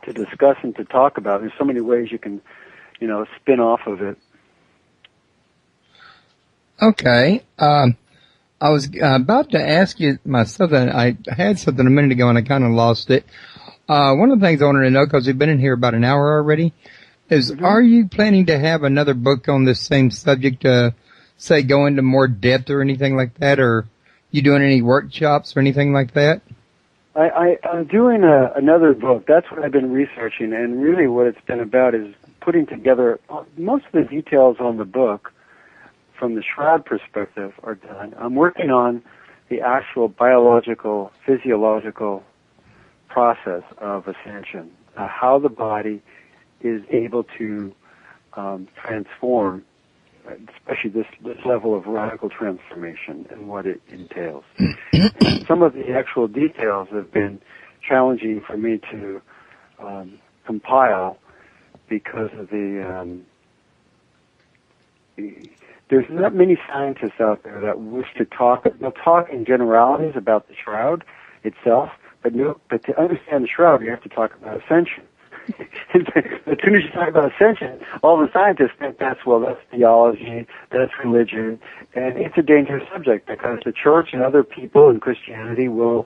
to discuss and to talk about. There's so many ways you can, spin off of it. Okay. I was about to ask you myself, and I had something a minute ago and I kind of lost it. One of the things I wanted to know, because we've been in here about an hour already, is Are you planning to have another book on this same subject, say go into more depth or anything like that, or you doing any workshops or anything like that? I'm doing another book. That's what I've been researching, and really what it's been about is putting together most of the details on the book from the shroud perspective are done. I'm working on the actual biological, physiological process of ascension, how the body is able to transform, especially this level of radical transformation and what it entails. And some of the actual details have been challenging for me to compile because of there's not many scientists out there that wish to talk. They'll talk in generalities about the shroud itself, but to understand the shroud, you have to talk about ascension. As soon as you talk about ascension, all the scientists think that's theology, that's religion, and it's a dangerous subject because the church and other people in Christianity will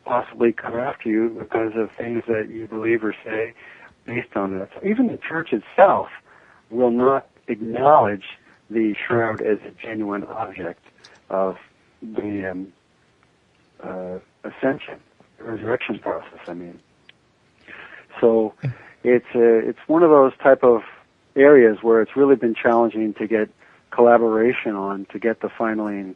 possibly come after you because of things that you believe or say based on that. So even the church itself will not acknowledge the shroud as a genuine object of the ascension, the resurrection process, I mean. So it's one of those type of areas where it's really been challenging to get collaboration on, to get the final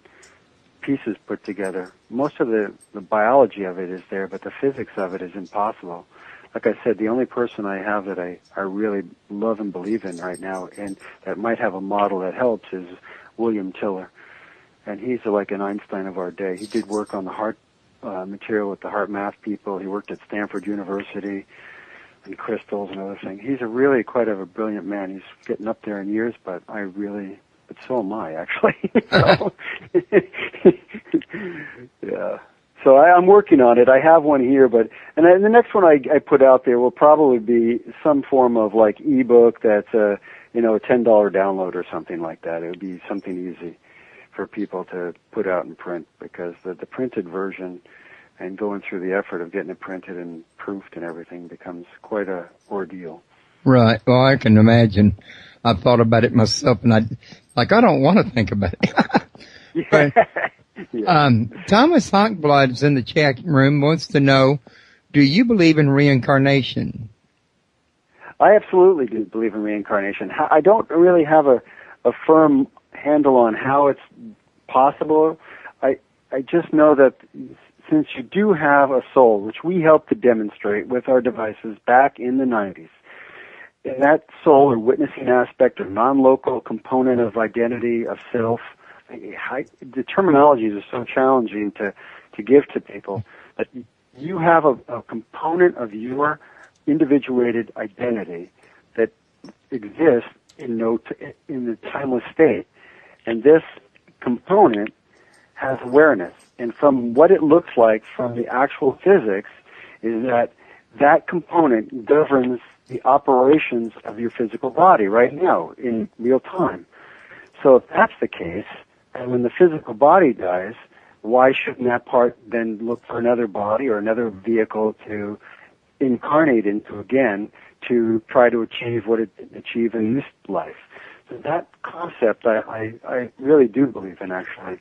pieces put together. Most of the biology of it is there, but the physics of it is impossible. like I said, the only person I have that I really love and believe in right now, and that might have a model that helps, is William Tiller. And he's like an Einstein of our day. He did work on the heart material with the heart math people. He worked at Stanford University and crystals and other things. He's really quite a brilliant man. He's getting up there in years, but so am I, actually. So, yeah. So I'm working on it. I have one here, and the next one I put out there will probably be some form of like ebook that's a $10 download or something like that. It would be something easy for people to put out and print, because the printed version and going through the effort of getting it printed and proofed and everything becomes quite a ordeal. Right. Well, I can imagine. I've thought about it myself, and I don't want to think about it. But, yeah. Thomas Honkblood's in the chat room, wants to know, do you believe in reincarnation? I absolutely do believe in reincarnation. I don't really have a firm handle on how it's possible. I just know that since you do have a soul, which we helped to demonstrate with our devices back in the 90s, in that soul or witnessing aspect or non-local component of identity, of self, the terminologies are so challenging to give to people, that you have a component of your individuated identity that exists in the timeless state. And this component has awareness. And from what it looks like from the actual physics is that component governs the operations of your physical body right now in real time. So if that's the case, and when the physical body dies, why shouldn't that part then look for another body or another vehicle to incarnate into again to try to achieve what it achieved in this life? So that concept I really do believe in, actually.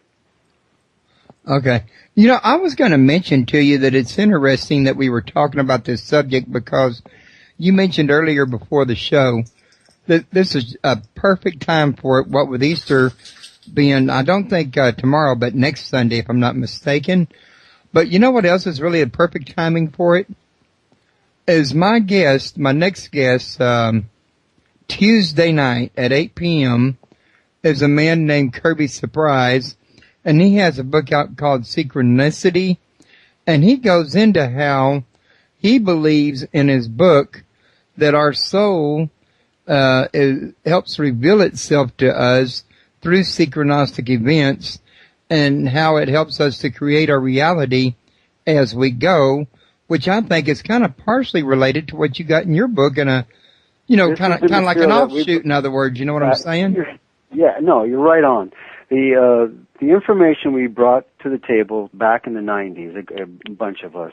Okay. I was going to mention to you that it's interesting that we were talking about this subject, because you mentioned earlier before the show that this is a perfect time for it, what with Easter being, I don't think tomorrow, but next Sunday, if I'm not mistaken. But you know what else is really a perfect timing for it? Is my next guest, Tuesday night at 8 p.m. is a man named Kirby Surprise, and he has a book out called Synchronicity, and he goes into how he believes in his book that our soul helps reveal itself to us through synchronistic events, and how it helps us to create our reality as we go, which I think is kind of partially related to what you got in your book, and kind of like an offshoot, in other words. You know what I'm saying? Yeah, no, you're right on. The information we brought to the table back in the 90s, a bunch of us,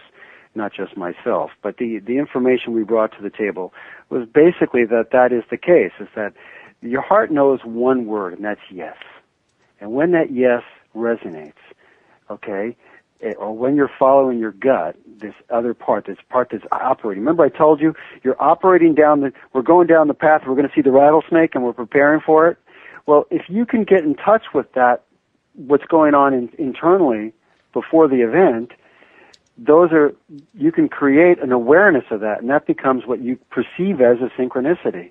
not just myself, but the information we brought to the table was basically that is the case, is that your heart knows one word, and that's yes. And when that yes resonates, okay, or when you're following your gut, this other part, this part that's operating. Remember I told you, you're operating we're going down the path, we're going to see the rattlesnake, and we're preparing for it. Well, if you can get in touch with that, what's going on internally before the event, you can create an awareness of that, and that becomes what you perceive as a synchronicity.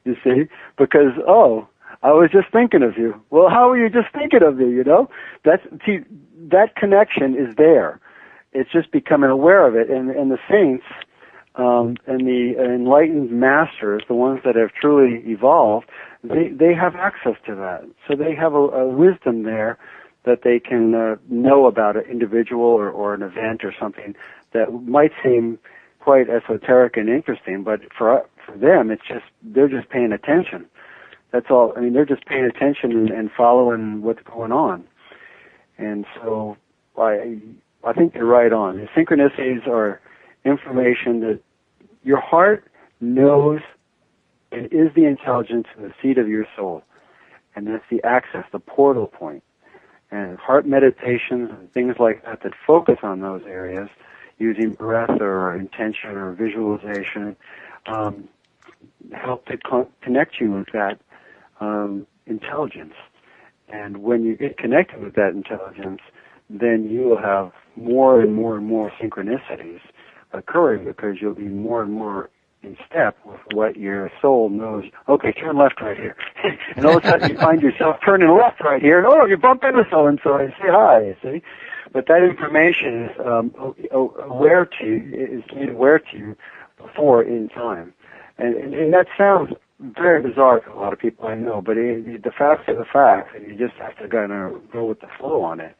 You see? Because, I was just thinking of you. Well, how were you just thinking of me, that connection is there. It's just becoming aware of it. And the saints and the enlightened masters, the ones that have truly evolved, they have access to that. So they have a wisdom there that they can know about an individual or an event or something that might seem quite esoteric and interesting, but for them, they're just paying attention. That's all. I mean, they're just paying attention and following what's going on. And so I think you're right on. The synchronicities are information that your heart knows and is the intelligence and the seat of your soul. And that's the access, the portal point. And heart meditations and things like that focus on those areas using breath or intention or visualization help to connect you with that intelligence. And when you get connected with that intelligence, then you will have more and more and more synchronicities occurring because you'll be more and more in step with what your soul knows. Okay, turn left right here. And all of a sudden you find yourself turning left right here, and you bump into so-and-so and say hi, you see? But that information is made aware to you before in time. And that sounds very bizarre to a lot of people I know, but the facts are the facts, and you just have to kind of go with the flow on it.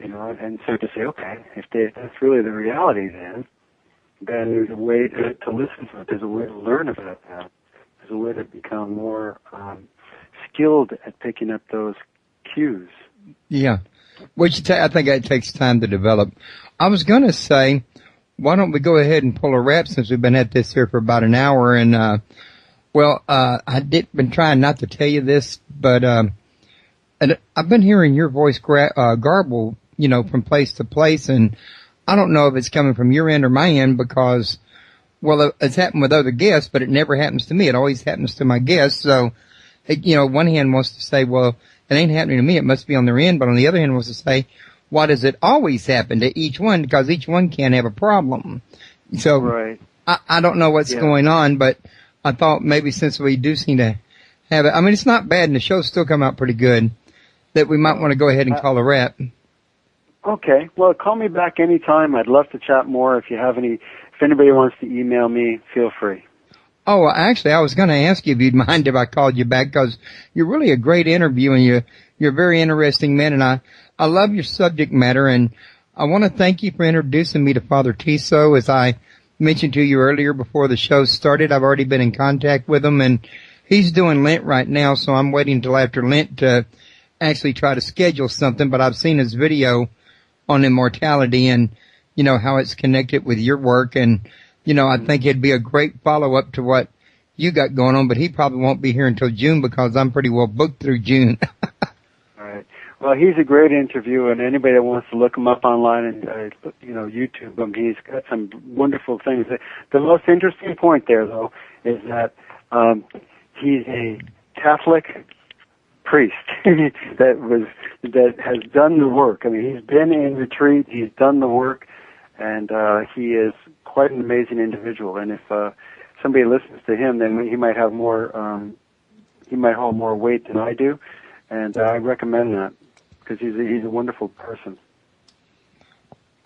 And so to say, okay, if that's really the reality then there's a way to listen to it. There's a way to learn about that. There's a way to become more skilled at picking up those cues. Yeah. Which I think it takes time to develop. I was going to say, why don't we go ahead and pull a wrap since we've been at this here for about an hour. And, been trying not to tell you this, but and I've been hearing your voice garble, from place to place, and I don't know if it's coming from your end or my end because, it's happened with other guests, but it never happens to me. It always happens to my guests. So, one hand wants to say, well, it ain't happening to me. It must be on their end. But on the other hand wants to say, why does it always happen to each one? Because each one can have a problem. So right. I don't know what's going on, but I thought maybe since we do seem to have it, I mean, it's not bad and the shows still come out pretty good, that we might want to go ahead and call a wrap. Okay. Well, call me back anytime. I'd love to chat more. If anybody wants to email me, feel free. Oh, actually, I was going to ask you if you'd mind if I called you back because you're really a great interview and you're a very interesting man, and I love your subject matter, and I want to thank you for introducing me to Father Tiso. As I mentioned to you earlier before the show started, I've already been in contact with him, and he's doing Lent right now, so I'm waiting until after Lent to actually try to schedule something, but I've seen his video on immortality and, how it's connected with your work, and I think it'd be a great follow-up to what you got going on, but he probably won't be here until June because I'm pretty well booked through June. All right. Well, he's a great interviewer, and anybody that wants to look him up online and, YouTube him, he's got some wonderful things. The most interesting point there, though, is that he's a Catholic priest that has done the work. I mean, he's been in retreat, he's done the work, and he is quite an amazing individual. And if somebody listens to him, then he might have more. He might hold more weight than I do, and I recommend that because he's a wonderful person.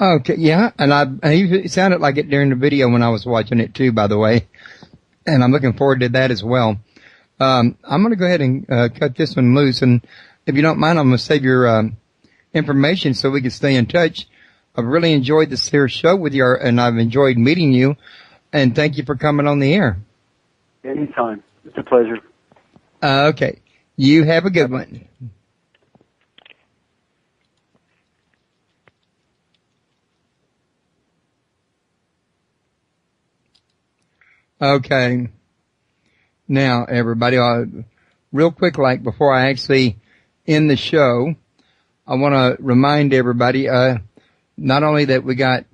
Okay, yeah, and he sounded like it during the video when I was watching it too, by the way, and I'm looking forward to that as well. I'm going to go ahead and cut this one loose, and if you don't mind, I'm going to save your information so we can stay in touch. I've really enjoyed this here show with you, and I've enjoyed meeting you, and thank you for coming on the air. Anytime. It's a pleasure. Okay. You have a good one. Okay. Now, everybody, real quick, before I actually end the show, I want to remind everybody, not only that we got,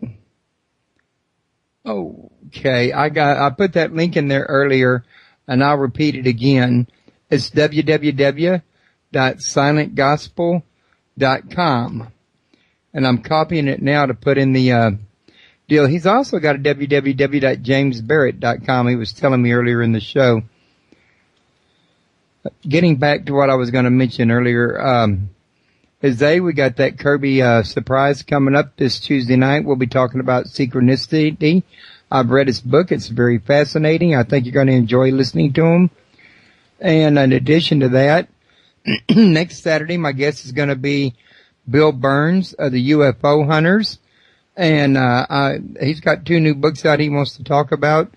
I put that link in there earlier, and I'll repeat it again. It's www.silentgospel.com. And I'm copying it now to put in the deal. He's also got a www.jamesbarrett.com. He was telling me earlier in the show. Getting back to what I was going to mention earlier, we got that Kirby surprise coming up this Tuesday night. We'll be talking about synchronicity. I've read his book. It's very fascinating. I think you're going to enjoy listening to him. And in addition to that, next Saturday, my guest is going to be Bill Burns of the UFO Hunters. And he's got 2 new books out he wants to talk about.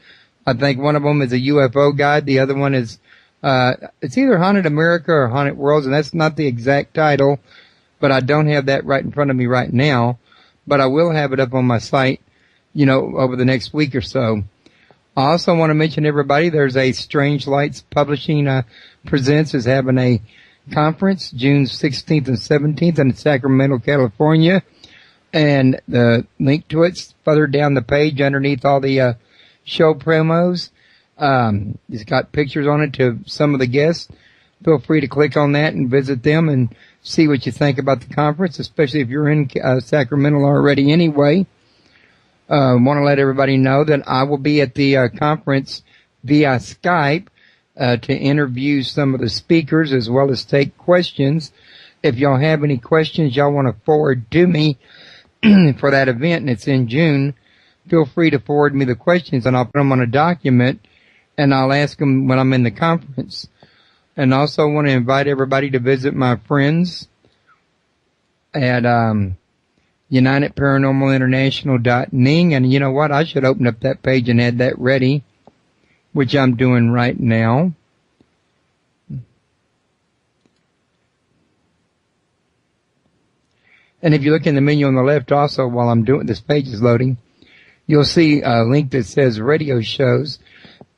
I think one of them is a UFO guide. The other one is it's either Haunted America or Haunted Worlds, and that's not the exact title, but I don't have that right in front of me right now. But I will have it up on my site, over the next week or so. I also want to mention everybody, there's a Strange Lights Publishing Presents is having a conference June 16th and 17th in Sacramento, California. And the link to it's further down the page underneath all the show promos. It's got pictures on it to some of the guests. Feel free to click on that and visit them and see what you think about the conference, especially if you're in Sacramento already anyway. Want to let everybody know that I will be at the conference via Skype to interview some of the speakers as well as take questions. If y'all have any questions y'all want to forward to me for that event, and it's in June, feel free to forward me the questions, and I'll put them on a document, and I'll ask them when I'm in the conference. And also want to invite everybody to visit my friends at UnitedParanormalInternational.ning. And you know what? I should open up that page and have that ready, which I'm doing right now. And if you look in the menu on the left also, while I'm doing this page is loading, you'll see a link that says radio shows.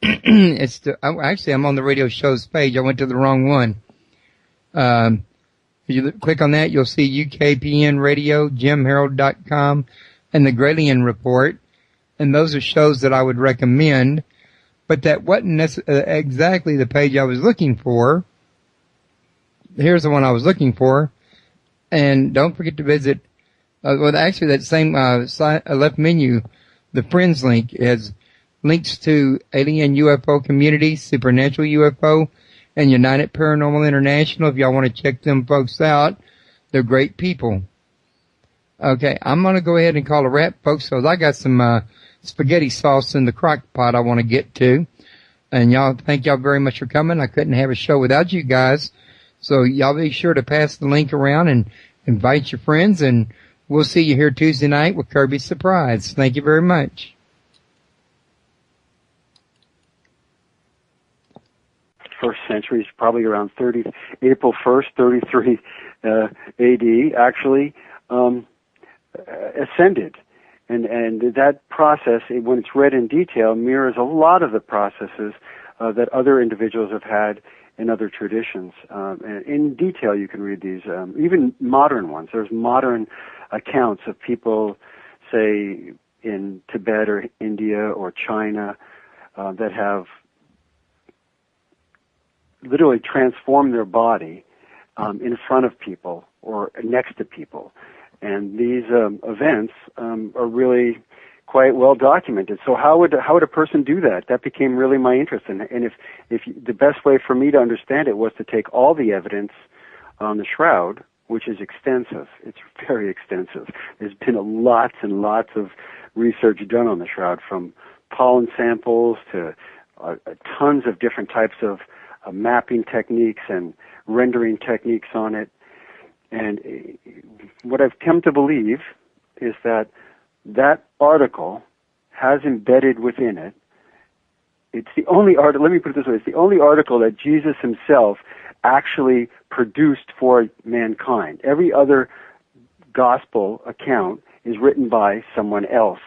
Actually, I'm on the radio shows page. I went to the wrong one. If you click on that, you'll see UKPN Radio, JimHarold.com, and the Gralian Report. And those are shows that I would recommend. But that wasn't exactly the page I was looking for. Here's the one I was looking for. And don't forget to visit, actually that same left menu, the Friends link has links to Alien UFO Community, Supernatural UFO, and United Paranormal International. If y'all want to check them folks out, they're great people. Okay, I'm going to go ahead and call a wrap, folks, because I got some spaghetti sauce in the crock pot I want to get to. And y'all, thank y'all very much for coming. I couldn't have a show without you guys. So y'all be sure to pass the link around and invite your friends, and we'll see you here Tuesday night with Kirby's Surprise. Thank you very much. First century is probably around April 1st, 33 AD, actually ascended. And that process, when it's read in detail, mirrors a lot of the processes that other individuals have had in other traditions. And in detail, you can read these, even modern ones. There's modern accounts of people, say, in Tibet or India or China, that have literally transformed their body in front of people or next to people. And these events are really quite well documented. So how would a person do that? That became really my interest. And if the best way for me to understand it was to take all the evidence on the shroud, which is extensive. It's very extensive. There's been lots and lots of research done on the shroud, from pollen samples to tons of different types of mapping techniques and rendering techniques on it. And what I've come to believe is that article has embedded within it, it's the only article, let me put it this way, it's the only article that Jesus himself actually produced for mankind. Every other gospel account is written by someone else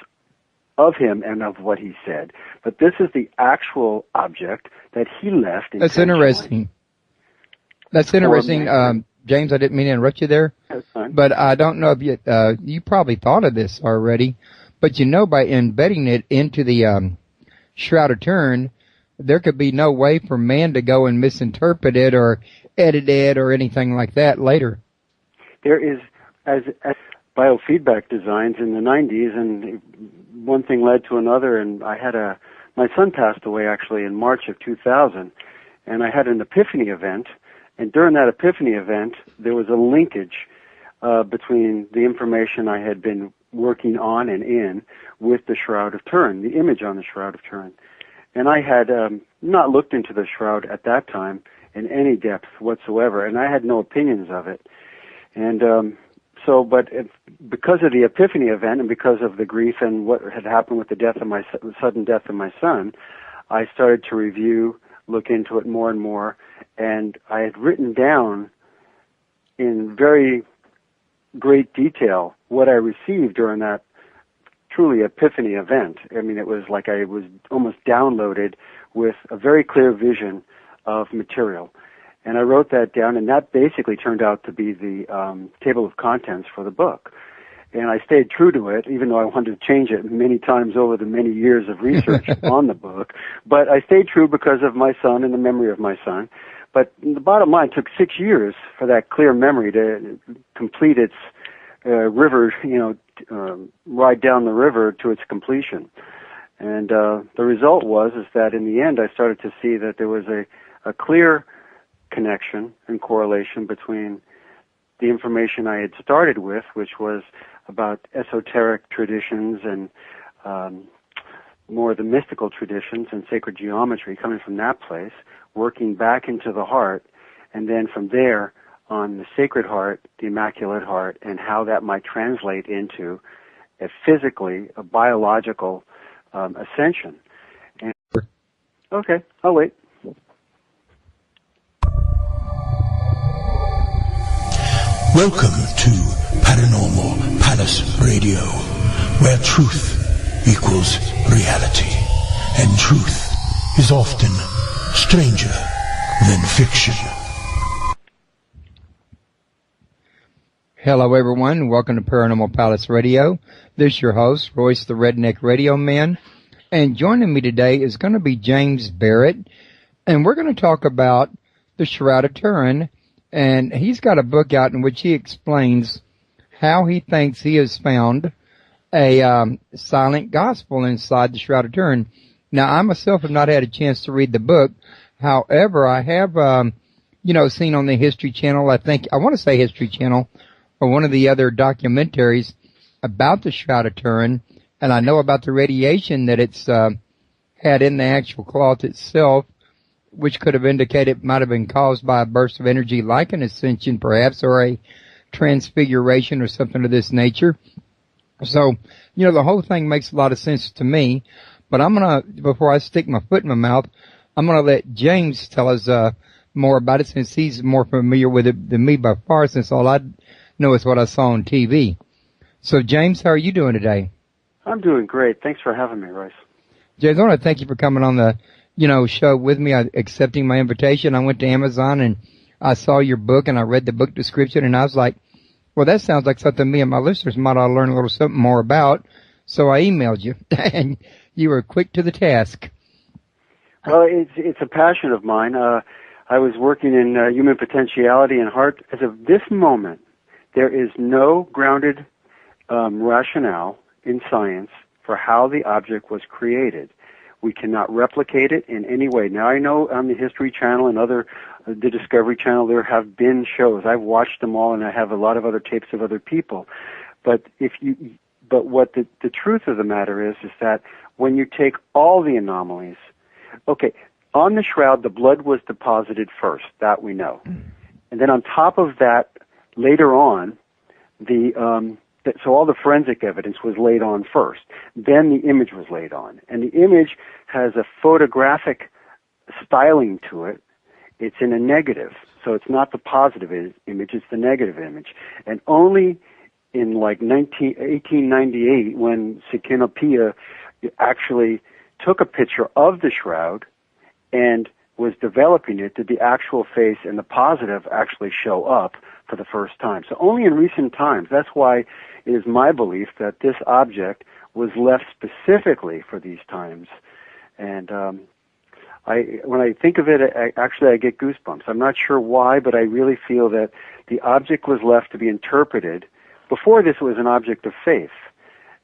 of him and of what he said. But this is the actual object that he left. That's interesting. That's interesting. James, I didn't mean to interrupt you there. That's fine. But I don't know if you probably thought of this already, but by embedding it into the Shroud of Turin, there could be no way for man to go and misinterpret it or edit it or anything like that later. There is, as biofeedback designs in the 90s, and one thing led to another, and my son passed away actually in March of 2000, and I had an epiphany event. And during that epiphany event, there was a linkage between the information I had been working on and in with the Shroud of Turin, the image on the Shroud of Turin. And I had not looked into the Shroud at that time in any depth whatsoever, and I had no opinions of it. And because of the epiphany event and because of the grief and what had happened with the sudden death of my son, I started to review, look into it more and more. And I had written down in very great detail what I received during that truly epiphany event. I mean, it was like I was almost downloaded with a very clear vision of material. And I wrote that down, and that basically turned out to be the table of contents for the book. And I stayed true to it, even though I wanted to change it many times over the many years of research on the book. But I stayed true because of my son and the memory of my son. But the bottom line, it took 6 years for that clear memory to complete its river, ride down the river to its completion. And the result was that in the end I started to see that there was a clear connection and correlation between the information I had started with, which was about esoteric traditions and more the mystical traditions and sacred geometry coming from that place, working back into the heart, and then from there on the Sacred Heart, the Immaculate Heart, and how that might translate into a biological ascension. And, okay, I'll wait. Welcome to Paranormal Palace Radio, where truth equals reality, and truth is often stranger than fiction. Hello, everyone. Welcome to Paranormal Palace Radio. This is your host, Royce the Redneck Radio Man. And joining me today is going to be James Barrett. And we're going to talk about the Shroud of Turin. And he's got a book out in which he explains how he thinks he has found a silent gospel inside the Shroud of Turin. Now, I myself have not had a chance to read the book. However, I have, seen on the History Channel, I want to say History Channel, or one of the other documentaries about the Shroud of Turin, and I know about the radiation that it's had in the actual cloth itself, which could have indicated might have been caused by a burst of energy like an ascension perhaps, or a transfiguration or something of this nature. So, the whole thing makes a lot of sense to me, but before I stick my foot in my mouth, I'm going to let James tell us more about it, since he's more familiar with it than me by far, since all I know is what I saw on TV. So, James, how are you doing today? I'm doing great. Thanks for having me, Royce. James, I want to thank you for coming on the, show with me, accepting my invitation. I went to Amazon and I saw your book and I read the book description and I was like, well, that sounds like something me and my listeners might ought to learn a little something more about. So I emailed you and you were quick to the task. Well, it's a passion of mine. I was working in human potentiality and heart. As of this moment, there is no grounded rationale in science for how the object was created. We cannot replicate it in any way. Now, I know on the History Channel and the Discovery Channel, there have been shows. I've watched them all, and I have a lot of other tapes of other people. But what the truth of the matter is that when you take all the anomalies, okay, on the shroud, the blood was deposited first. That we know. And then on top of that, later on, so all the forensic evidence was laid on first. Then the image was laid on. And the image has a photographic styling to it. It's in a negative. So it's not the positive image, it's the negative image. And only in 1898, when Sekinopia actually took a picture of the shroud and was developing it, did the actual face and the positive actually show up for the first time. So only in recent times. That's why it is my belief that this object was left specifically for these times. And when I think of it, I get goosebumps. I'm not sure why, but I really feel that the object was left to be interpreted. Before this, it was an object of faith,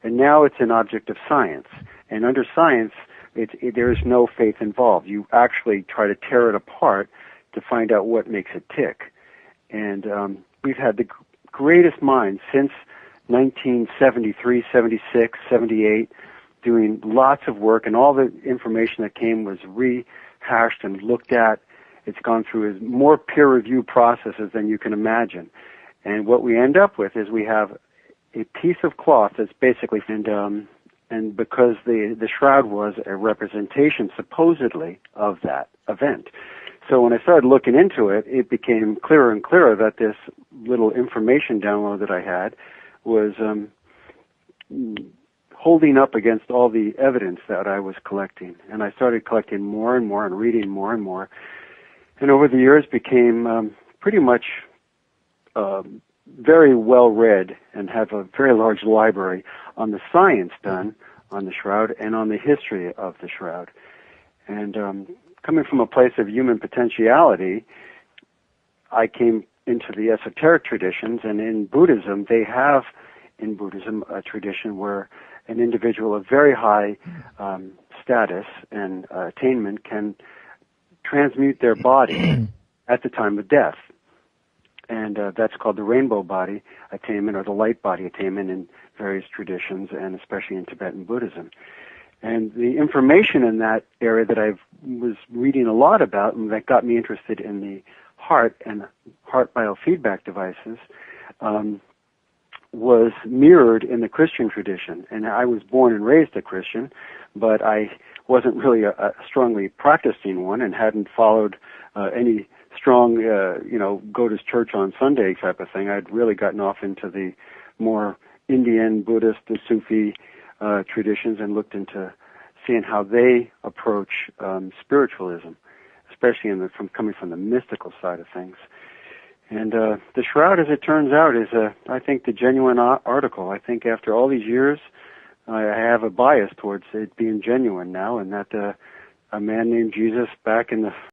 and now it's an object of science. And under science, there is no faith involved. You actually try to tear it apart to find out what makes it tick. And we've had the greatest minds since 1973, 76, 78, doing lots of work, and all the information that came was rehashed and looked at. It's gone through more peer review processes than you can imagine. And what we end up with is we have a piece of cloth that's basically, and because the shroud was a representation, supposedly, of that event. So when I started looking into it, it became clearer and clearer that this little information download that I had was holding up against all the evidence that I was collecting. And I started collecting more and more and reading more and more. And over the years became pretty much very well read and have a very large library on the science done on the shroud and on the history of the shroud. And coming from a place of human potentiality, I came into the esoteric traditions, and in Buddhism they have in Buddhism, a tradition where an individual of very high status and attainment can transmute their body at the time of death. And that's called the rainbow body attainment or the light body attainment in various traditions, and especially in Tibetan Buddhism. And the information in that area that I was reading a lot about, and that got me interested in the heart and heart biofeedback devices, was mirrored in the Christian tradition. And I was born and raised a Christian, but I wasn't really a strongly practicing one and hadn't followed any strong, go to church on Sunday type of thing. I'd really gotten off into the more Indian, Buddhist, the Sufi traditions and looked into seeing how they approach spiritualism, especially coming from the mystical side of things. And the Shroud, as it turns out, is, I think, the genuine article. I think after all these years, I have a bias towards it being genuine now, and that a man named Jesus back in the